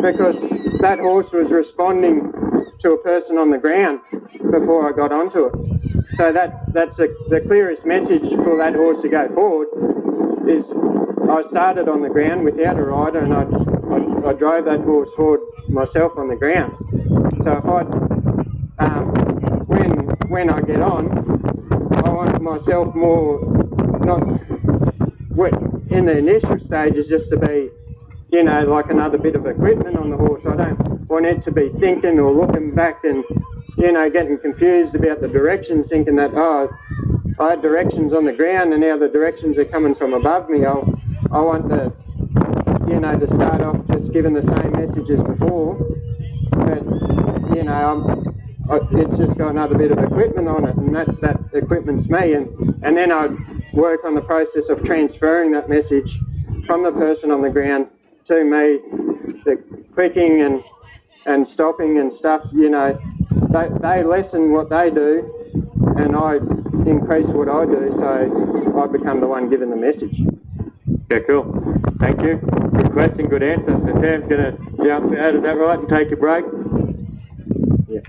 because that horse was responding to a person on the ground before I got onto it. So that's the clearest message for that horse to go forward is I started on the ground without a rider and I drove that horse forward myself on the ground. So if when I get on, I want myself more, not in the initial stages, just to be, like another bit of equipment on the horse. I don't want it to be thinking or looking back and, getting confused about the directions, thinking that, I had directions on the ground and now the directions are coming from above me. I want to start off just giving the same message as before, but, it's just got another bit of equipment on it, and that equipment's me, and then I'd work on the process of transferring that message from the person on the ground to me, the clicking and stopping and stuff, they lessen what they do and I increase what I do, so I become the one giving the message. Yeah, cool. Thank you. Good question, good answer. So Sam's going to jump out, is that right, and take a break? Yeah.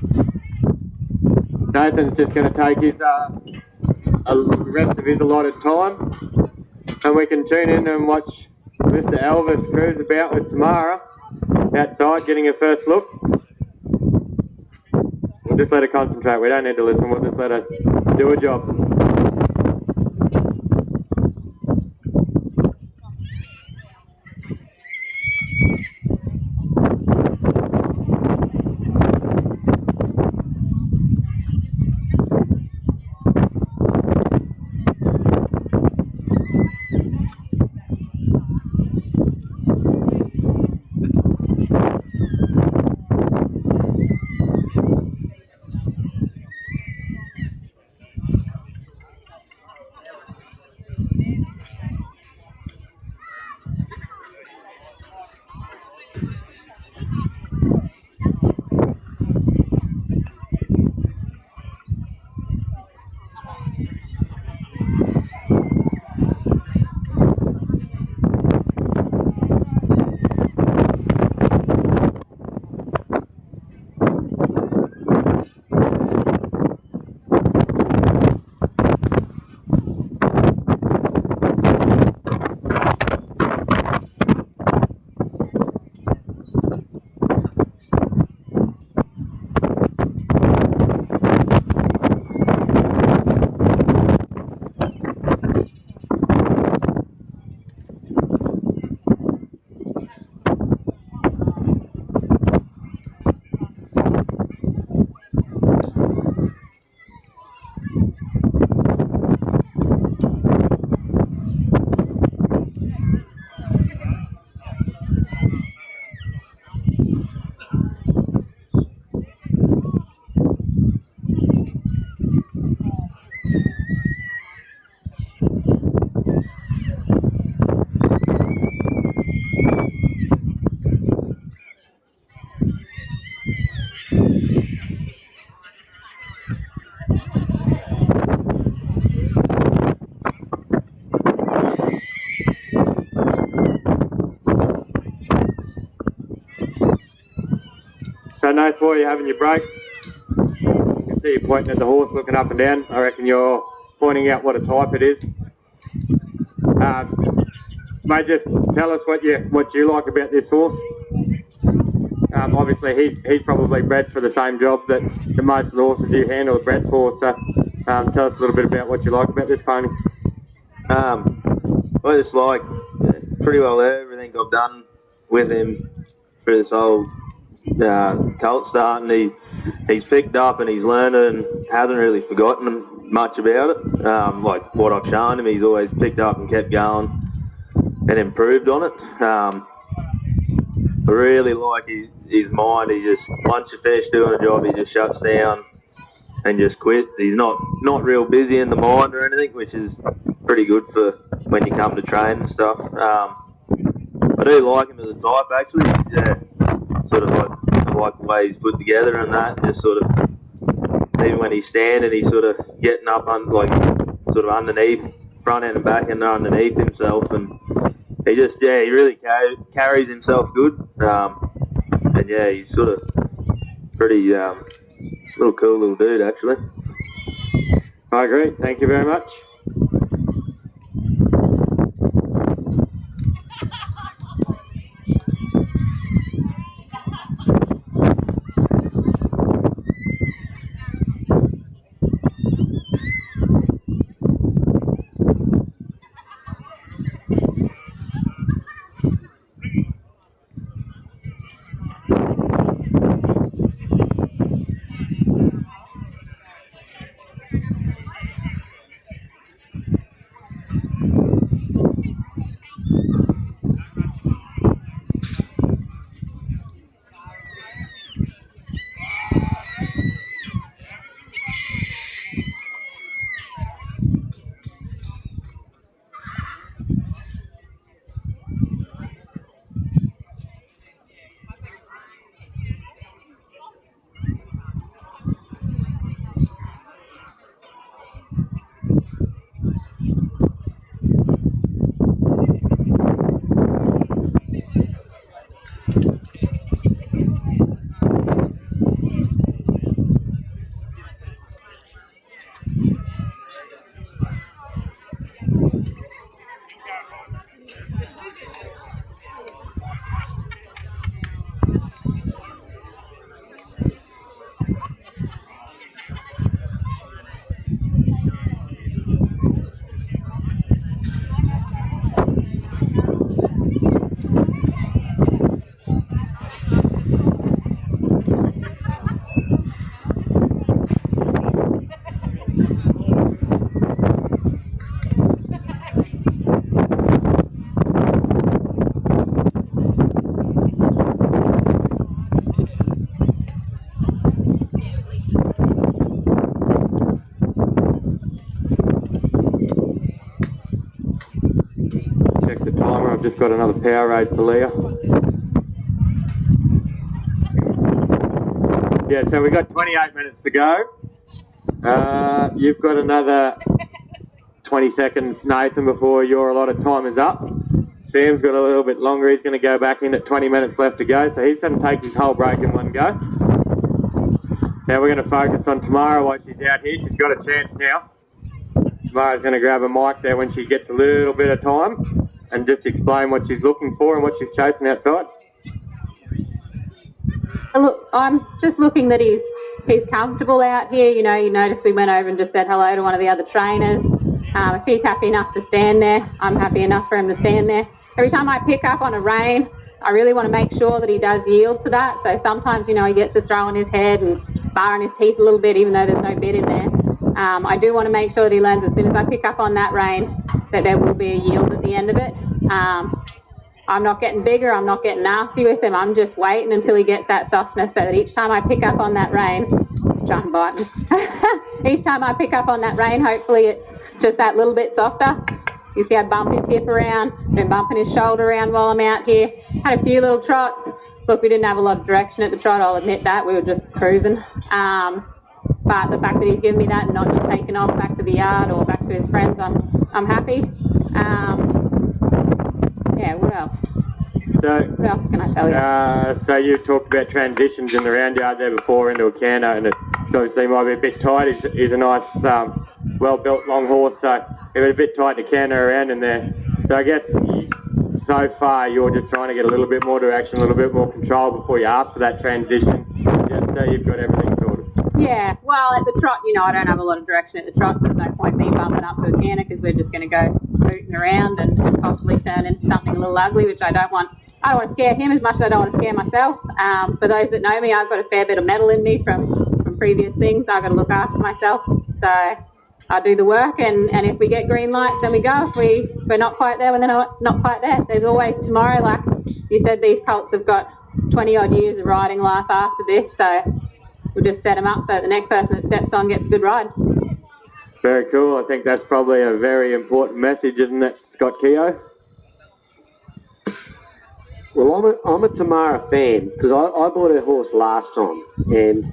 Nathan's just going to take his the rest of his allotted time, and we can tune in and watch Mr. Elvis cruise about with Tamara outside getting her first look. We'll just let her concentrate. We don't need to listen. We'll just let her do her job. So Nath, while you're having your break, you can see you pointing at the horse, looking up and down. I reckon you're pointing out what a type it is. Mate, just tell us what you like about this horse. Obviously, he's probably bred for the same job that most of the horses you handle are bred for. So, tell us a little bit about what you like about this pony. I just like pretty well everything I've done with him for this whole Colt start, and he's picked up and he's learned and hasn't really forgotten much about it. Like what I've shown him, he's always picked up and kept going and improved on it. I really like his mind, he just, once you finish doing a job, he just shuts down and just quits. He's not real busy in the mind or anything, which is pretty good for when you come to train and stuff. I do like him as a type, actually. Yeah, sort of I like the way he's put together and that, and just sort of, even when he's standing, he's sort of getting up sort of underneath, front end and back end underneath himself, and he just, he really carries himself good. And yeah, he's sort of pretty little cool little dude, actually. I agree. Thank you very much. Just got another power raid for Leah. Yeah, so we got 28 minutes to go. You've got another 20 seconds, Nathan, before your allotted time is up. Sam's got a little bit longer. He's going to go back in at 20 minutes left to go, so he's going to take his whole break in one go. Now we're going to focus on Tamara while she's out here. She's got a chance now. Tamara's going to grab a mic there when she gets a little bit of time and just explain what she's looking for and what she's chasing outside. Look, I'm just looking that he's comfortable out here. You know, you notice we went over and just said hello to one of the other trainers. If he's happy enough to stand there, I'm happy enough for him to stand there. Every time I pick up on a rein, I really want to make sure that he does yield to that. So sometimes, you know, he gets to throwing his head and barring his teeth a little bit, even though there's no bit in there. I do want to make sure that he learns as soon as I pick up on that rein that there will be a yield at the end of it. I'm not getting bigger, I'm not getting nasty with him, I'm just waiting until he gets that softness so that each time I pick up on that rein, John biting, each time I pick up on that rein, hopefully it's just that little bit softer. You see I bump his hip around, been bumping his shoulder around while I'm out here, had a few little trots. Look, we didn't have a lot of direction at the trot, I'll admit that, we were just cruising. But the fact that he's given me that and not just taking off back to the yard or back to his friends, I'm happy. Yeah, what else? What else can I tell you? So you talked about transitions in the round yard there before into a canter, and it obviously might be a bit tight. He's a nice, well-built long horse, so it was a bit tight to canter around in there. So I guess so far you're just trying to get a little bit more direction, a little bit more control before you ask for that transition, just so you've got everything sorted. Yeah, well, at the trot, you know, I don't have a lot of direction at the trot. There's no point me bumping up to a canter because we're just going to go booting around and possibly turn into something a little ugly, which I don't want. I don't want to scare him as much as I don't want to scare myself. For those that know me, I've got a fair bit of metal in me from previous things. I've got to look after myself. So I'll do the work, and if we get green lights, then we go. If we're not quite there, when they're not quite there. There's always tomorrow. Like you said, these colts have got 20 odd years of riding life after this, so we'll just set them up so that the next person that steps on gets a good ride. Very cool. I think that's probably a very important message, isn't it, Scott Keogh? Well, I'm a Tamara fan because I bought her horse last time, and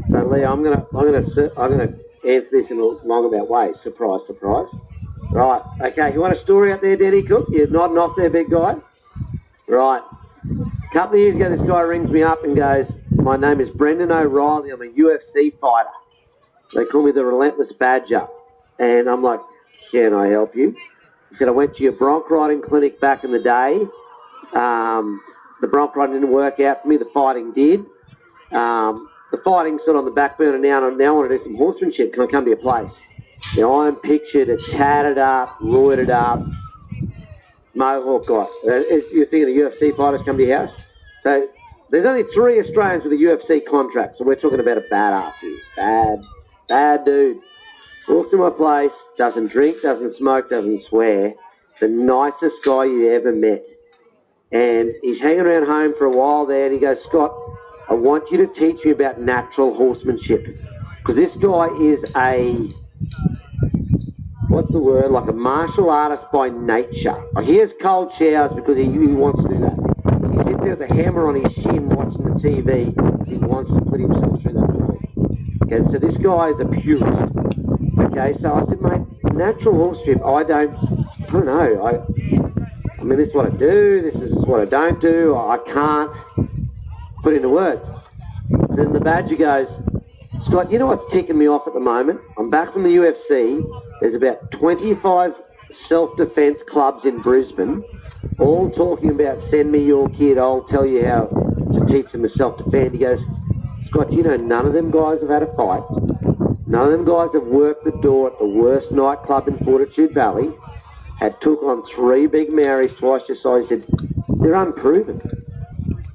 so Lee, I'm gonna answer this in a roundabout way. Surprise, surprise. Right. Okay. You want a story out there, Danny Cook? You're nodding off there, big guy. Right. A couple of years ago, this guy rings me up and goes, "My name is Brendan O'Reilly. I'm a UFC fighter. They call me the Relentless Badger." And I'm like, "Can I help you?" He said, "I went to your bronc riding clinic back in the day. The bronc riding didn't work out for me. The fighting did. The fighting's sort of on the back burner now, and I now want to do some horsemanship. Can I come to your place?" Now, I'm pictured a tattered up, roided up Mohawk guy. You're thinking of UFC fighters come to your house? So there's only 3 Australians with a UFC contract, so we're talking about a badass here. Bad dude. Walks to my place, doesn't drink, doesn't smoke, doesn't swear. The nicest guy you ever met. And he's hanging around home for a while there, and he goes, "Scott, I want you to teach me about natural horsemanship." Because this guy is like a martial artist by nature. He has cold showers because he wants to do that. He sits there with a hammer on his shin watching the TV. He wants to put himself through that floor. Okay, so this guy is a purist. Okay, so I said, "Mate, natural horsemanship, I don't know. I mean, this is what I do, this is what I don't do, I can't put into words." So then the Badger goes, "Scott, you know what's ticking me off at the moment? I'm back from the UFC. There's about 25 self-defense clubs in Brisbane, all talking about send me your kid, I'll tell you how to teach them to self-defend." He goes, "Scott, you know none of them guys have had a fight. None of them guys have worked the door at the worst nightclub in Fortitude Valley, had took on 3 big Marys twice your size." He said, "They're unproven."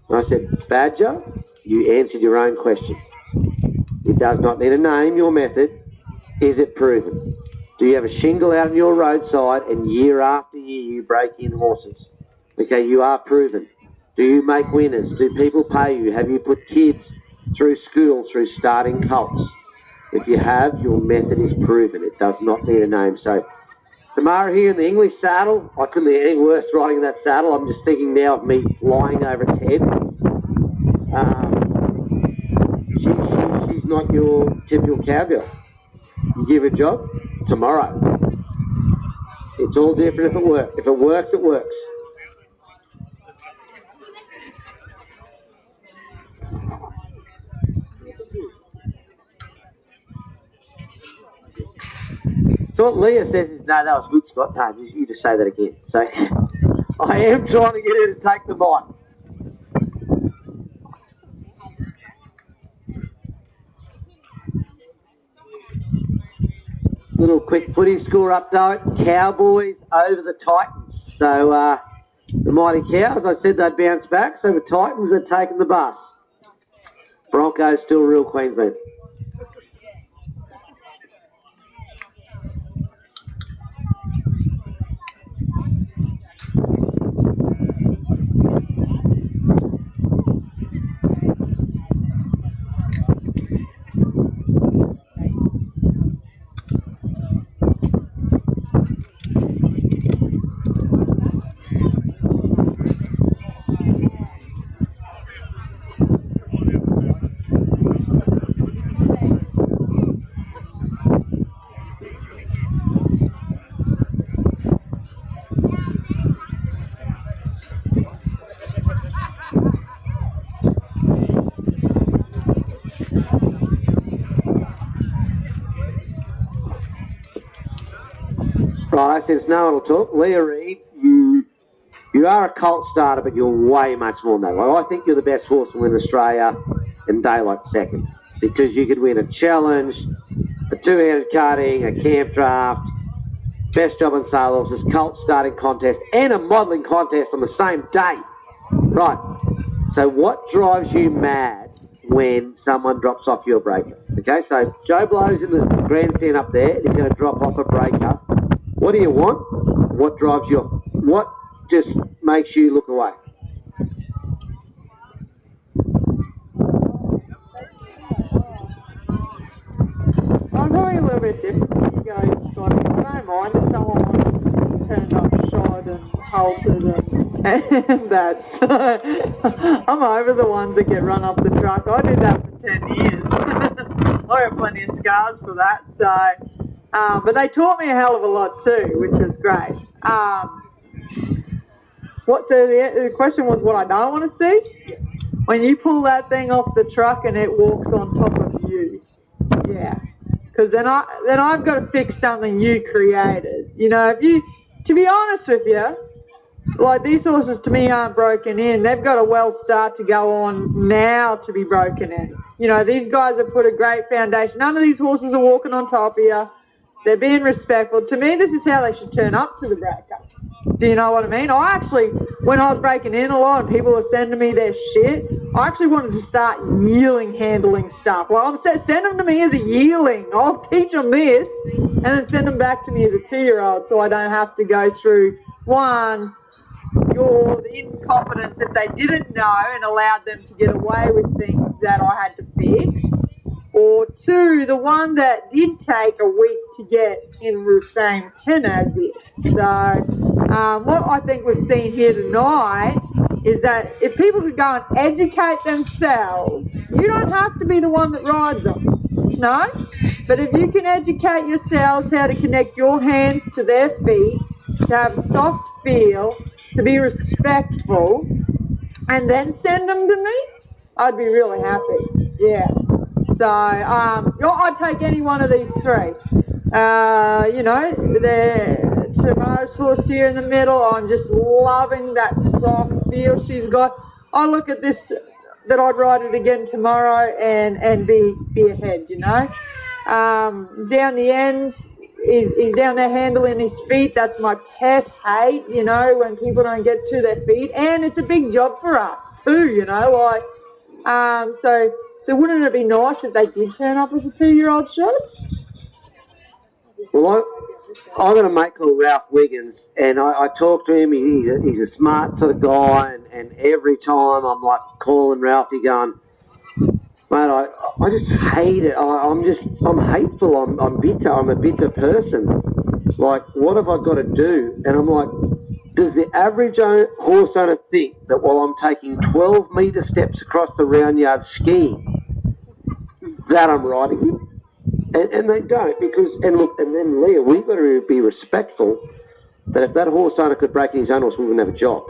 And I said, "Badger, you answered your own question. It does not need a name, your method. Is it proven? Do you have a shingle out on your roadside and year after year you break in horses? Okay, you are proven. Do you make winners? Do people pay you? Have you put kids through school through starting colts? If you have, your method is proven. It does not need a name." So Tamara here in the English saddle, I couldn't be any worse riding in that saddle. I'm just thinking now of me flying over its head. She's not your typical cowgirl. You give her a job, tomorrow. It's all different if it works. If it works, it works. So what Leah says is, "No, that was good, Scott." No, you just say that again. So I am trying to get her to take the bite. Little quick footy score update. Cowboys over the Titans. So the Mighty Cows, I said they'd bounce back. So the Titans are taking the bus. Broncos still real Queensland. Right, since no one will talk, Leah Reid, you are a Colt starter, but you're way much more than that. Like, I think you're the best horseman in Australia and Daylight second, because you could win a challenge, a 2-handed cutting, a camp draft, best job on sale horses, Colt starting contest, and a modelling contest on the same day. Right, so what drives you mad when someone drops off your breaker? Okay, so Joe Blow's in the grandstand up there, and he's going to drop off a breaker. What do you want? What drives you off? What just makes you look away? I'm probably a little bit different to you guys. Sort of. I don't mind if someone wants to turn up shod and halted and that's. I'm over the ones that get run off the truck. I did that for 10 years. I have plenty of scars for that. So, but they taught me a hell of a lot too, which was great. The question was what I don't want to see? When you pull that thing off the truck and it walks on top of you. Yeah. Because then I've got to fix something you created. You know, to be honest with you, like these horses to me aren't broken in. They've got a well start to go on now to be broken in. You know, these guys have put a great foundation. None of these horses are walking on top of you. They're being respectful. To me, this is how they should turn up to the breakup. Do you know what I mean? I actually, when I was breaking in a lot and people were sending me their shit, I actually wanted to start yearling handling stuff. Well, I'm saying send them to me as a yearling. I'll teach them this and then send them back to me as a 2-year-old so I don't have to go through, one, the incompetence if they didn't know and allowed them to get away with things that I had to fix. Or 2, the one that did take a week to get in the same pen as it. So what I think we've seen here tonight is that if people could go and educate themselves, you don't have to be the one that rides them. No? But if you can educate yourselves how to connect your hands to their feet, to have a soft feel, to be respectful, and then send them to me, I'd be really happy. Yeah. So, I'd take any one of these 3. You know, tomorrow's horse here in the middle, I'm just loving that soft feel she's got. I look at this, that I'd ride it again tomorrow and be ahead, you know. Down the end, he's down there handling his feet. That's my pet hate, you know, when people don't get to their feet. And it's a big job for us too, you know, like, so wouldn't it be nice if they did turn up as a 2-year-old show? Well, I'm going to mate called Ralph Wiggins, and I talk to him. He's a smart sort of guy, and every time I'm like calling Ralphie going, mate, I just hate it. I'm hateful. I'm bitter. I'm a bitter person. Like, what have I got to do? And I'm like, does the average horse owner think that while I'm taking 12-metre steps across the round yard skiing, that I'm riding him? And they don't, because, and look, and then Leah, we've got to be respectful that if that horse owner could break in his own horse, we wouldn't have a job.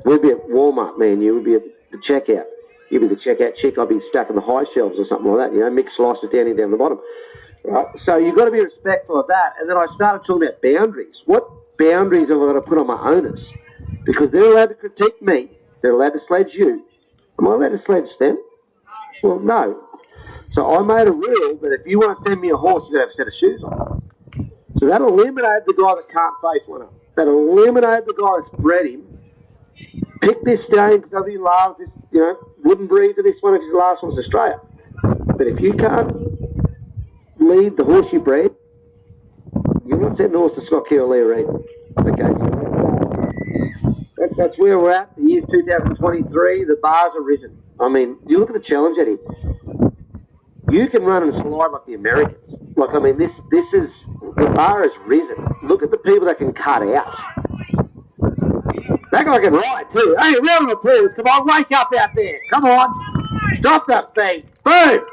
We'd be at Walmart, man. You would be at the checkout. You'd be the checkout chick. I'd be stuck in the high shelves or something like that. You know, mixed slices down the bottom. Right? So you've got to be respectful of that. And then I started talking about boundaries. What boundaries have I got to put on my owners? Because they're allowed to critique me. They're allowed to sledge you. Am I allowed to sledge them? Well, no. So I made a rule that if you want to send me a horse, you've got to have a set of shoes on. So that eliminated the guy that can't face one up. That eliminated the guy that's bred him. Pick this stallion because he loves this, you know, wouldn't breed for this one if his last one's Australia. But if you can't lead the horse you bred, you're not sending the horse to Scott Key or Leah Reid. Okay, so that's where we're at. The year's 2023. The bars are risen. I mean, you look at the challenge, Eddie. You can run and slide like the Americans. Like, I mean, this is, the bar has risen. Look at the people that can cut out. That guy can ride too. Hey, round of applause. Come on, wake up out there. Come on. Stop that thing. Boom.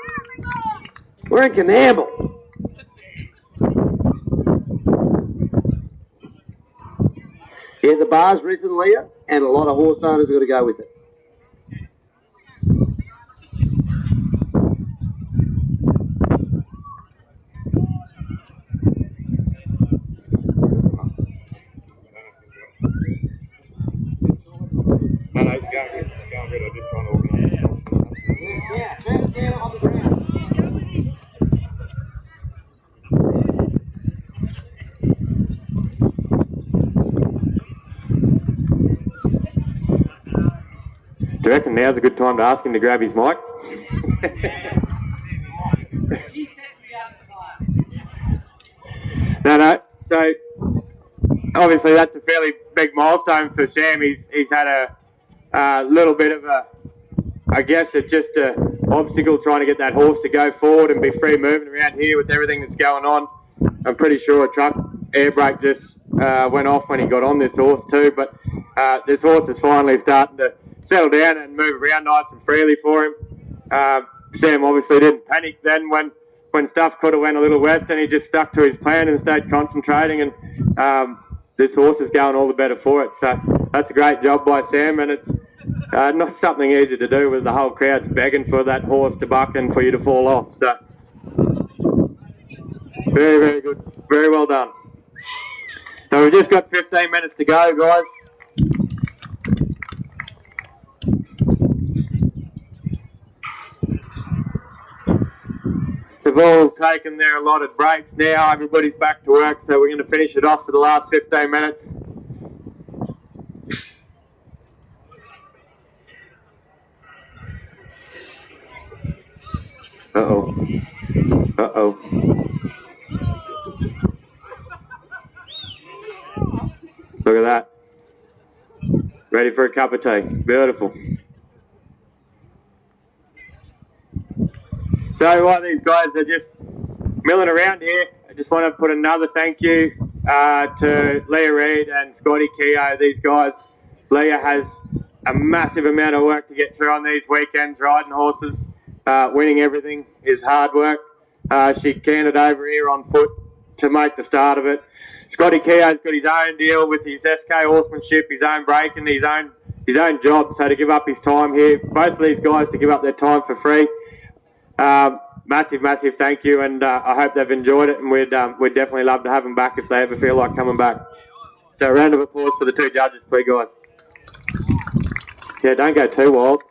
We're in Canamble. Yeah, the bar's risen, Leah, and a lot of horse owners have got to go with it. Yeah, turn it down on the ground. Do you reckon now's a good time to ask him to grab his mic? No. So obviously that's a fairly big milestone for Sam. He's had a little bit of a, I guess it's just a obstacle trying to get that horse to go forward and be free moving around here with everything that's going on. I'm pretty sure a truck air brake just went off when he got on this horse too, but this horse is finally starting to settle down and move around nice and freely for him. Sam obviously didn't panic then when stuff could have went a little west, and he just stuck to his plan and stayed concentrating, and this horse is going all the better for it. So that's a great job by Sam, and it's not something easy to do with the whole crowd's begging for that horse to buck and for you to fall off. So very, very good. Very well done. So we've just got 15 minutes to go, guys. They've all taken their allotted breaks now. Everybody's back to work, so we're going to finish it off for the last 15 minutes. Uh-oh. Uh-oh. Look at that. Ready for a cup of tea. Beautiful. So while these guys are just milling around here, I just want to put another thank you to Leah Reid and Scotty Keogh. These guys, Leah has a massive amount of work to get through on these weekends riding horses. Winning everything is hard work. She cantered over here on foot to make the start of it. Scotty Keogh's got his own deal with his SK horsemanship, his own breaking, his own job. So to give up his time here, both of these guys to give up their time for free. Massive thank you, and I hope they've enjoyed it, and we'd definitely love to have them back if they ever feel like coming back. So a round of applause for the two judges, please, guys. Yeah, don't go too wild.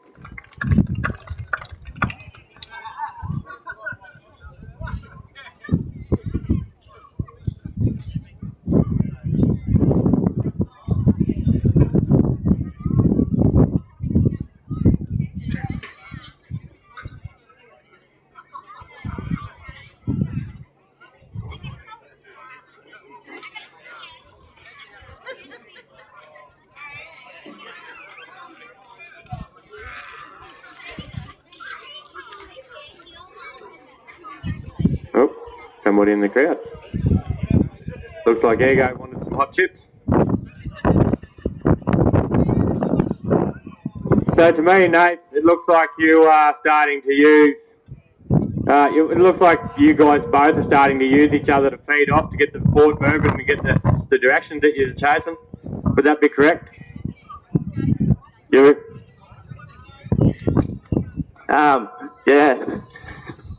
Oh, somebody in the crowd. Looks like Ego wanted some hot chips. So to me, Nate, it looks like you are starting to use, it looks like you guys both are starting to use each other to feed off, to get the board moving and get the directions that you're chasing. Would that be correct? Yeah.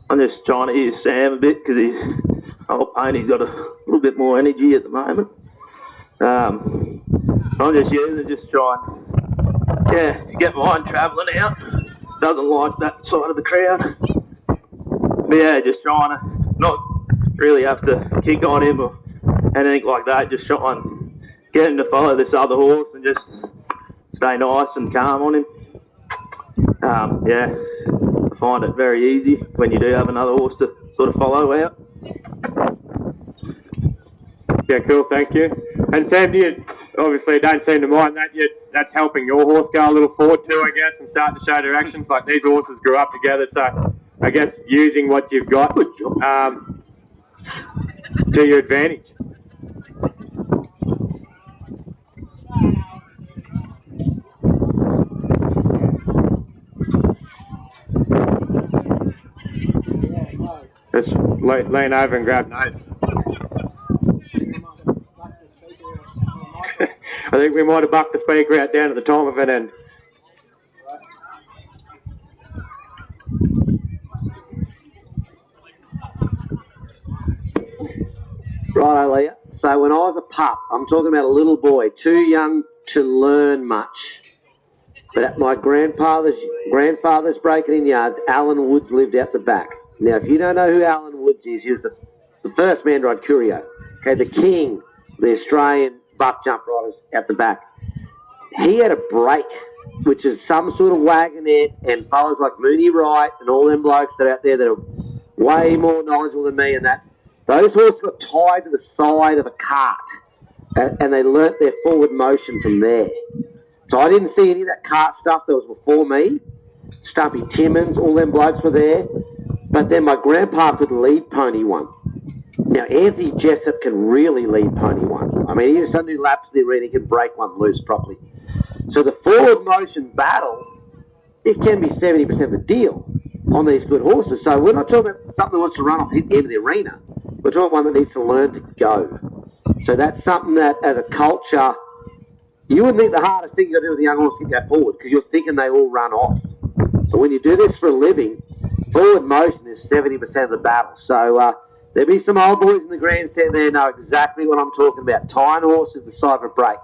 I'm just trying to use Sam a bit because he's got a little bit more energy at the moment. I'm just using, just trying, get mine travelling out. Doesn't like that side of the crowd. But yeah, just trying to not really have to kick on him or anything like that. Just try and get him to follow this other horse and just stay nice and calm on him. Yeah, I find it very easy when you do have another horse to sort of follow out. Yeah, cool, thank you. And Sam, you obviously don't seem to mind that, yet that's helping your horse go a little forward too, I guess, and start to show directions. Like these horses grew up together, so I guess using what you've got to your advantage. Let's lean over and grab notes. I think we might have bucked the speaker out down at the time of it end. Righto, Leah. So when I was a pup, I'm talking about a little boy, too young to learn much. But at my grandfather's breaking in yards, Alan Woods lived out the back. Now, if you don't know who Alan Woods is, he was the first man to ride Curio. Okay, the king, the Australian buck jump riders out the back. He had a break, which is some sort of wagonette, and fellas like Mooney Wright and all them blokes that are out there that are way more knowledgeable than me and that. Those horses got tied to the side of a cart, and they learnt their forward motion from there. So I didn't see any of that cart stuff that was before me. Stumpy Timmins, all them blokes were there. But then my grandpa could lead pony one. Now, Anthony Jessup can really lead pony one. I mean, he just doesn't do laps in the arena, he can break one loose properly. So the forward motion battle, it can be 70% of the deal on these good horses. So we're not talking about something that wants to run off hit the end of the arena. We're talking about one that needs to learn to go. So that's something that, as a culture, you wouldn't think the hardest thing you got to do with a young horse is to go forward, because you're thinking they all run off. But when you do this for a living, forward motion is 70% of the battle. So there'll be some old boys in the grandstand there know exactly what I'm talking about. Tying horses the side of a break.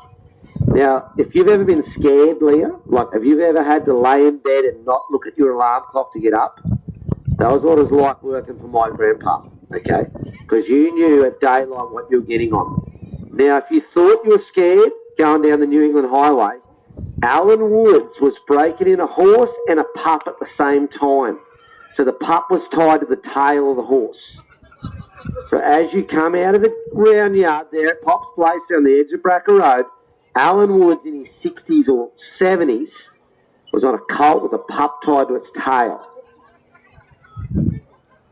Now, if you've ever been scared, Leah, like have you ever had to lay in bed and not look at your alarm clock to get up? That was what it was like working for my grandpa, okay? Because you knew at daylight what you were getting on. Now, if you thought you were scared going down the New England Highway, Alan Woods was breaking in a horse and a pup at the same time. So the pup was tied to the tail of the horse. So as you come out of the round yard there at Pop's Place on the edge of Bracker Road, Alan Woods in his 60s or 70s was on a colt with a pup tied to its tail.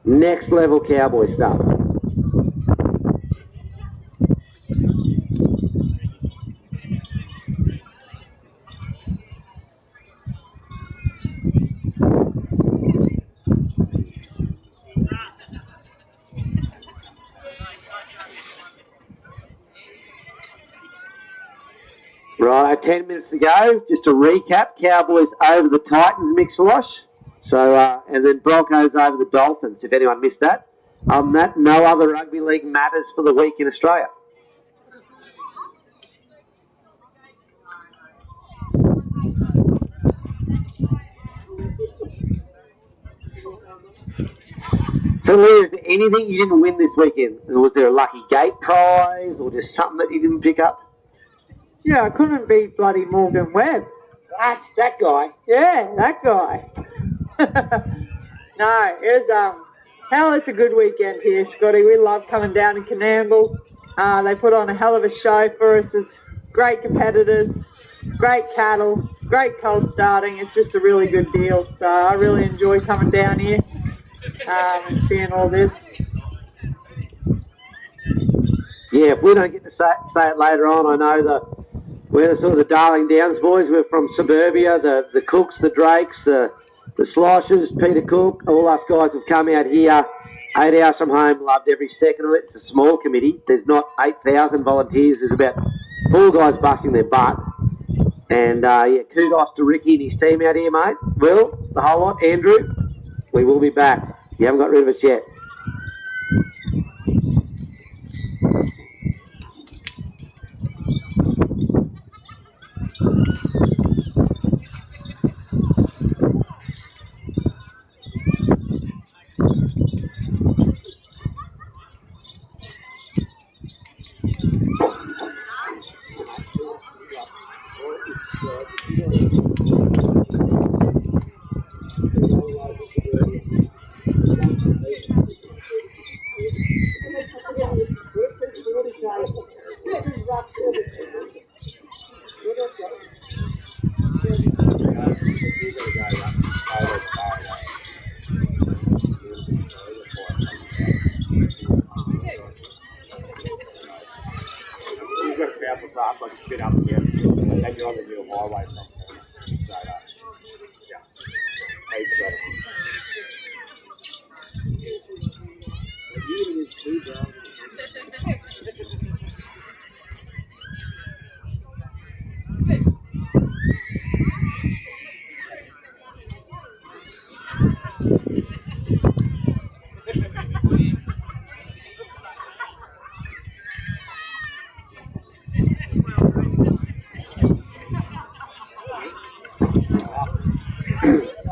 Next level cowboy stuff. Right, 10 minutes to go. Just to recap, Cowboys over the Titans, Mixalosh. So, and then Broncos over the Dolphins, if anyone missed that. That, no other rugby league matters for the week in Australia. So, Leah, is there anything you didn't win this weekend? Was there a lucky gate prize or just something that you didn't pick up? Yeah, I couldn't beat bloody Morgan Webb. That's that guy. Yeah, that guy. No, it was, hell, it's a good weekend here, Scotty. We love coming down to Canamble. They put on a hell of a show for us. There's great competitors, great cattle, great cold starting. It's just a really good deal. So I really enjoy coming down here and seeing all this. Yeah, if we don't get to say it later on, I know we're the sort of the Darling Downs boys. We're from suburbia, the Cooks, the Drakes, the Sloshes, Peter Cook, all us guys have come out here 8 hours from home, loved every second of it. It's a small committee. There's not 8,000 volunteers. There's about 4 guys busting their butt. And, yeah, kudos to Ricky and his team out here, mate. Will, the whole lot. Andrew, we will be back. You haven't got rid of us yet.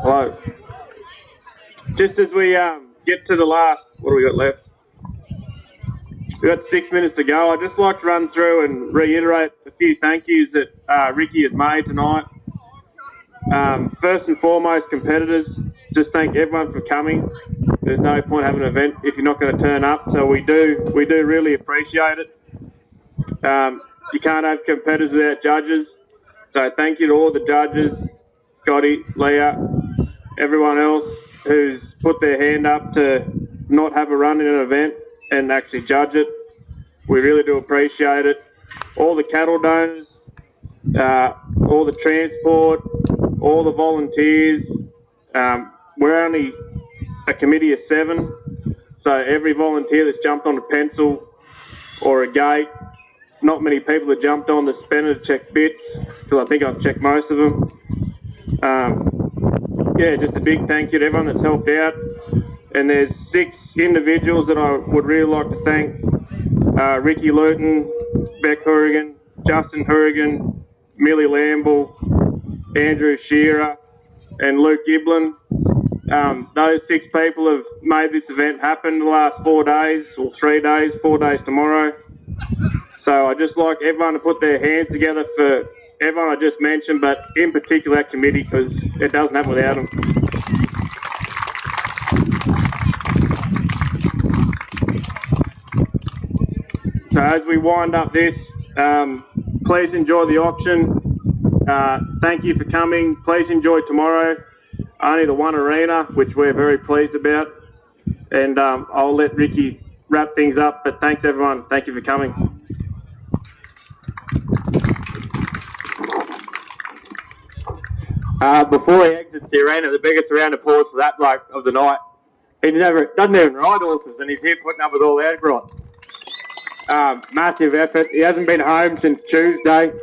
Right. Just as we get to the last, what do we got left? We've got 6 minutes to go. I'd just like to run through and reiterate a few thank yous that Ricky has made tonight. First and foremost, competitors, just thank everyone for coming. There's no point having an event if you're not going to turn up, so we do really appreciate it. You can't have competitors without judges, so thank you to all the judges, Scotty, Leah, everyone else who's put their hand up to not have a run in an event and actually judge it. We really do appreciate it. All the cattle donors, all the transport, all the volunteers. We're only a committee of 7, so every volunteer that's jumped on a pencil or a gate, not many people have jumped on the spanner to check bits, because I think I've checked most of them. Yeah, just a big thank you to everyone that's helped out. And there's 6 individuals that I would really like to thank. Ricky Luton, Beck Hourigan, Justin Hourigan, Millie Lamble, Andrew Shearer, and Luke Giblin. Those 6 people have made this event happen the last 4 days, or 3 days, 4 days tomorrow. So I'd just like everyone to put their hands together for everyone I just mentioned, but in particular that committee, because it doesn't happen without them. So as we wind up this, please enjoy the auction. Thank you for coming. Please enjoy tomorrow. Only the one arena, which we're very pleased about. And I'll let Ricky wrap things up, but thanks everyone. Thank you for coming. Before he exits the arena, the biggest round of applause for that bloke of the night. He doesn't even ride horses, and he's here putting up with all the outgrowth. Massive effort. He hasn't been home since Tuesday.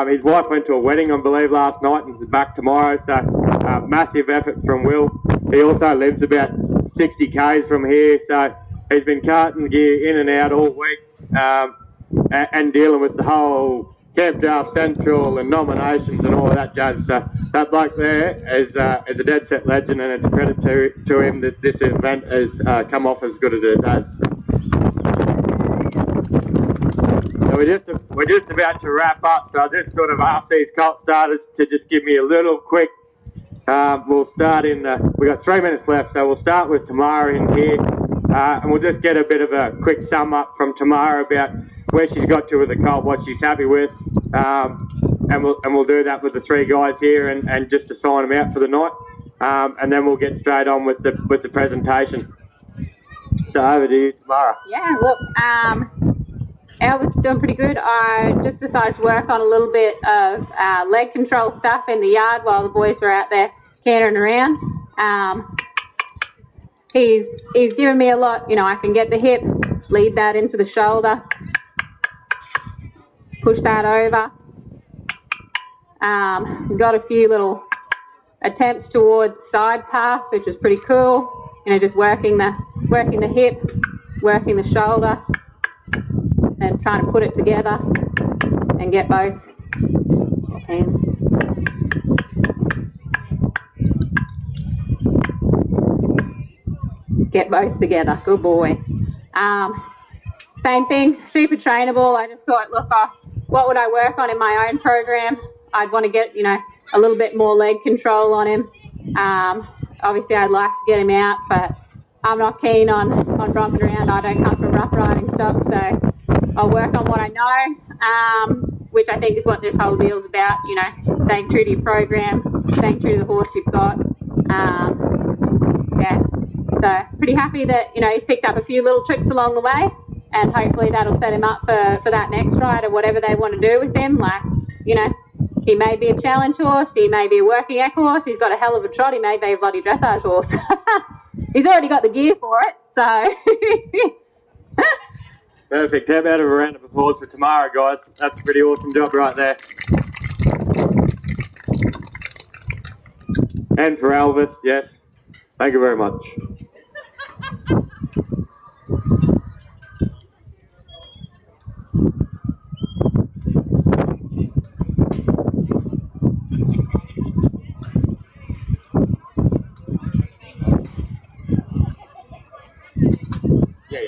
His wife went to a wedding, I believe, last night and is back tomorrow. So massive effort from Will. He also lives about 60 k's from here, so he's been carting gear in and out all week and dealing with the whole Camp Draft Central and nominations and all of that jazz. So that bloke there is a dead set legend, and it's a credit to him that this event has come off as good as it has. So we're just about to wrap up, so I just sort of asked these Colt starters to just give me a little quick. We'll start we've got 3 minutes left, so we'll start with Tamara in here, and we'll just get a bit of a quick sum up from Tamara about where she's got to with the Colt, what she's happy with, and we'll do that with the 3 guys here and just to sign them out for the night, and then we'll get straight on with the presentation. So over to you, Tamara. Yeah, look, Elvis is doing pretty good. I just decided to work on a little bit of leg control stuff in the yard while the boys were out there cantering around. He's given me a lot. You know, I can get the hip, lead that into the shoulder, push that over. We've got a few little attempts towards side pass, which is pretty cool. You know, just working the hip, working the shoulder, and trying to put it together and get both hands. Get both together. Good boy. Same thing, super trainable. I just thought, look, what would I work on in my own program? I'd want to get, you know, a little bit more leg control on him. Obviously, I'd like to get him out, but I'm not keen on romping around. I don't come from rough riding stock, so I'll work on what I know, which I think is what this whole deal is about, you know, staying true to your program, staying true to the horse you've got. Yeah, so pretty happy that, you know, he's picked up a few little tricks along the way, and hopefully that'll set him up for that next ride or whatever they want to do with him. Like, you know, he may be a challenge horse, he may be a working eck horse, he's got a hell of a trot, he may be a bloody dressage horse. He's already got the gear for it, so... Perfect. How about a round of applause for Tamara, guys? That's a pretty awesome job right there. And for Elvis, yes. Thank you very much. Yeah.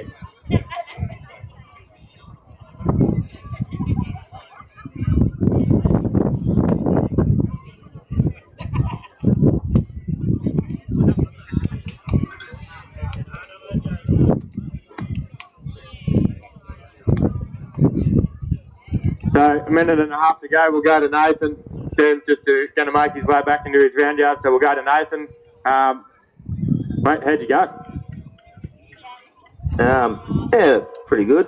So a minute and a half to go, we'll go to Nathan. Sam's just going to make his way back into his round yard, so we'll go to Nathan. Mate, how'd you go? Yeah, pretty good.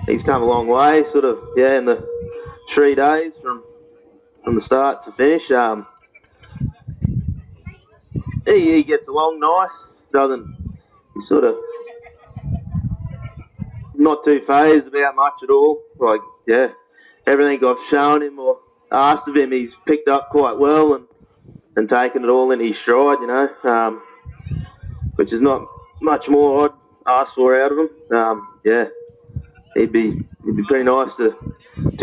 He's come a long way, sort of, yeah, in the 3 days from the start to finish. He gets along nice, he's sort of not too phased about much at all. Like, yeah, everything I've shown him or asked of him, he's picked up quite well and taken it all in his stride, you know, which is not much more I'd ask for out of him. Yeah, he'd be pretty nice to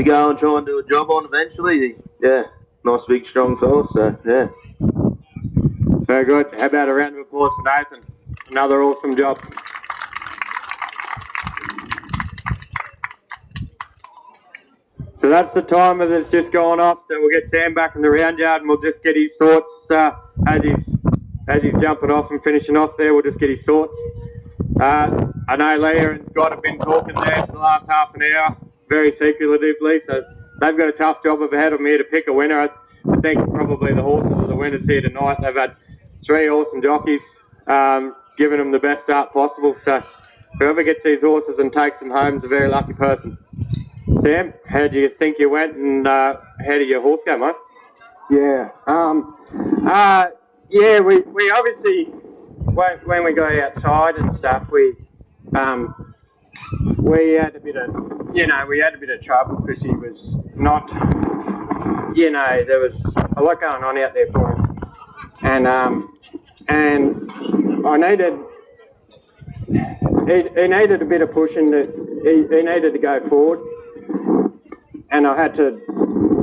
go and try and do a job on eventually. Yeah, nice big strong fella, so yeah. Very good. How about a round of applause for Nathan? Another awesome job. So that's the timer that's just gone off. So we'll get Sam back in the round yard and we'll just get his thoughts as he's jumping off and finishing off there. We'll just get his thoughts. I know Leah and Scott have been talking there for the last half an hour, very secretively. So they've got a tough job ahead of me to pick a winner. I think probably the horses are the winners here tonight. They've had 3 awesome jockeys, giving them the best start possible. So whoever gets these horses and takes them home is a very lucky person. Sam, how do you think you went, and how did your horse go, mate? Yeah. Yeah, we obviously, when we go outside and stuff, we had a bit of trouble because he was not, there was a lot going on out there for him, and I needed, he needed a bit of pushing. He needed to go forward, and I had to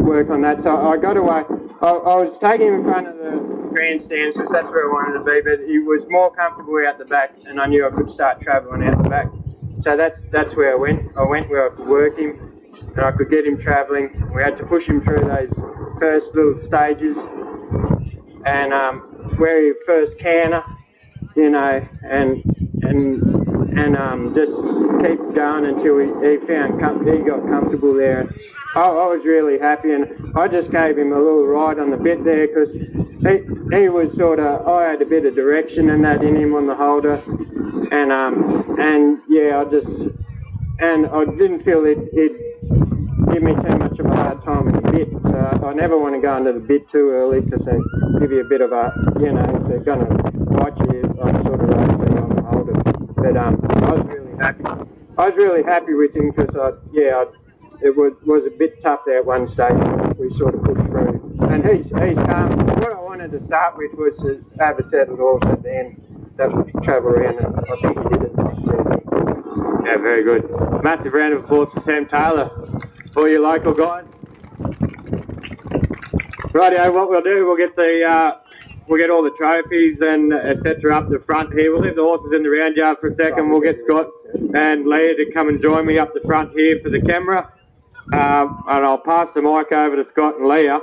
work on that. So I got away. I was taking him in front of the grandstands because that's where I wanted to be, but he was more comfortable out the back, and I knew I could start travelling out the back. So that's where I went. I went where I could work him, and I could get him travelling. We had to push him through those first little stages, and where he first canter, and just keep going until he got comfortable there. I was really happy, and I just gave him a little ride on the bit there because he was sort of, I had a bit of direction and that in him on the holder, and yeah, I didn't feel it'd give me too much of a hard time with the bit, so I never want to go into the bit too early because they give you a bit of a, if they're going to fight you, I sort of rather be on the holder. But I was really happy with him because it was a bit tough there at one stage. We sort of pushed through, and he's calm. What I wanted to start with was to have a settled horse at the end that would travel around, and I think he did it. Yeah, very good. Massive round of applause for Sam Taylor, all your local guys. Rightio, what we'll do, we'll get all the trophies and etc. up the front here. We'll leave the horses in the round yard for a second. We'll get Scott and Leah to come and join me up the front here for the camera. And I'll pass the mic over to Scott and Leah.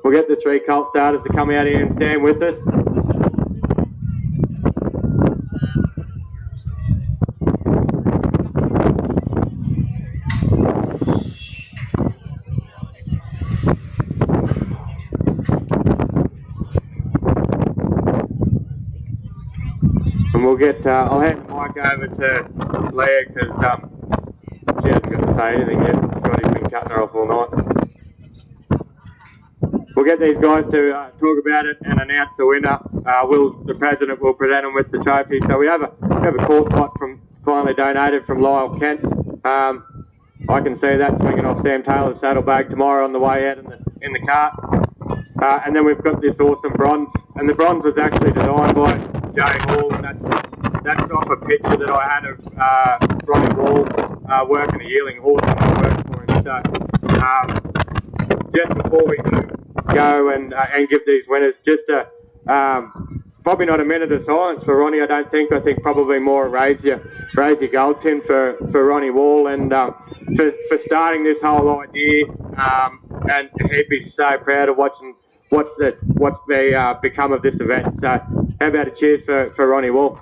We'll get the 3 Colt starters to come out here and stand with us. And we'll get, I'll hand the mic over to Leah because she hasn't got to say anything yet. Scotty's been cutting her off all night. We'll get these guys to talk about it and announce the winner. The president will present them with the trophy. So we have a Colt pot finally donated from Lyle Kent. I can see that swinging off Sam Taylor's saddlebag tomorrow on the way out in the cart. And then we've got this awesome bronze, and the bronze was actually designed by Jay Hall, and that's off a picture that I had of Ronnie Wall working a yearling horse and I worked for him. So just before we go and give these winners, just probably not a minute of silence for Ronnie. I think probably more raise your gold tin for Ronnie Wall and for starting this whole idea. And he'd be so proud of watching what's become of this event. So how about a cheers for Ronnie Wall?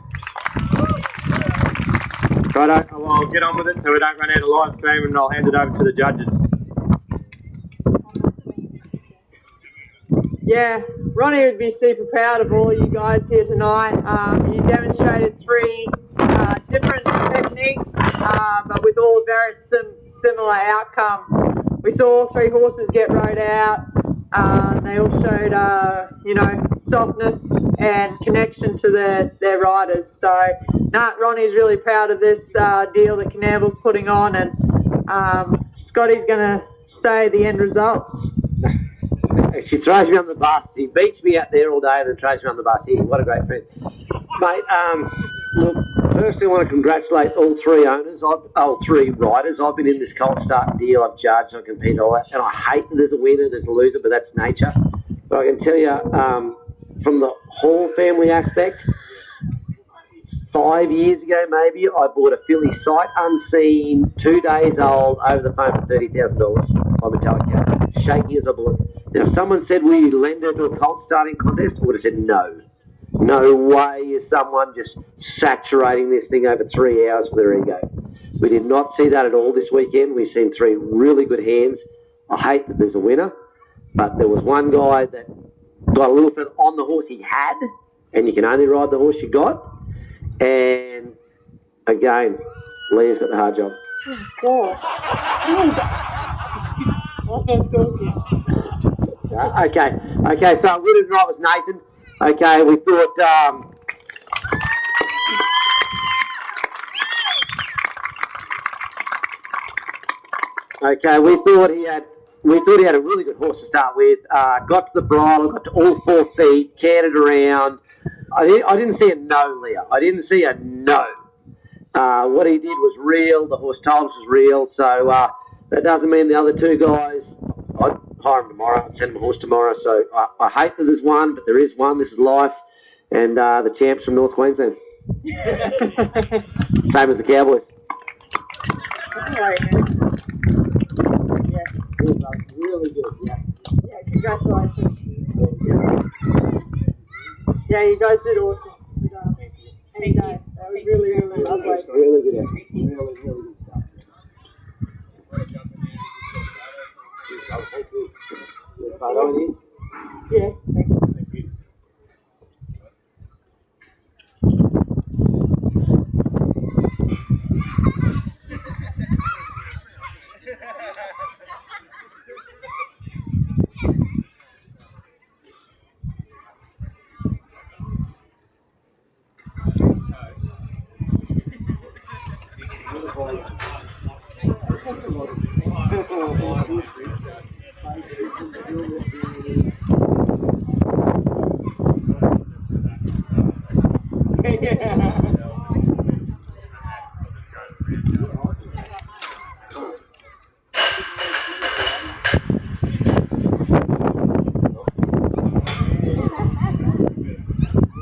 Right, I'll get on with it so we don't run out of live stream, and I'll hand it over to the judges. Yeah, Ronnie would be super proud of all of you guys here tonight. You demonstrated 3 different techniques, but with all a very similar outcome. We saw all 3 horses get rode out. They all showed, softness and connection to their riders. So, Ronnie's really proud of this deal that Canamble's putting on, and Scotty's going to say the end results. She throws me on the bus. He beats me out there all day and then throws me on the bus here. What a great friend. Mate, look, firstly I want to congratulate all 3 owners, all 3 riders. I've been in this Colt start deal, I've judged, I've competed, all that, and I hate that there's a winner, there's a loser, but that's nature. But I can tell you, from the Hall family aspect, 5 years ago maybe, I bought a filly sight unseen, 2 days old, over the phone for $30,000 by Metallica. Shaky as I bought it. Now, if someone said we lend her to a Colt starting contest, I would have said no. No way is someone just saturating this thing over 3 hours for their ego. We did not see that at all this weekend. We've seen 3 really good hands. I hate that there's a winner, but there was one guy that got a little bit on the horse he had, and you can only ride the horse you got. And again, Leah's got the hard job. Okay, so winner tonight was Nathan. Okay, we thought, we thought he had a really good horse to start with. Got to the bridle, got to all 4 feet, cantered around. I didn't see a no, Leah. I didn't see a no. What he did was real. The horse told us was real. So that doesn't mean the other 2 guys. I'd hire him tomorrow and send him a horse tomorrow. So I hate that there's one, but there is one. This is life. And the champs from North Queensland. Same as the Cowboys. Really good, yeah. Yeah, congratulations. Yeah, you guys did awesome. Thank you. That was really, really lovely. Really good, really, really good stuff. Yeah, thank you.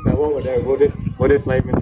So what we'll do, we'll just leave him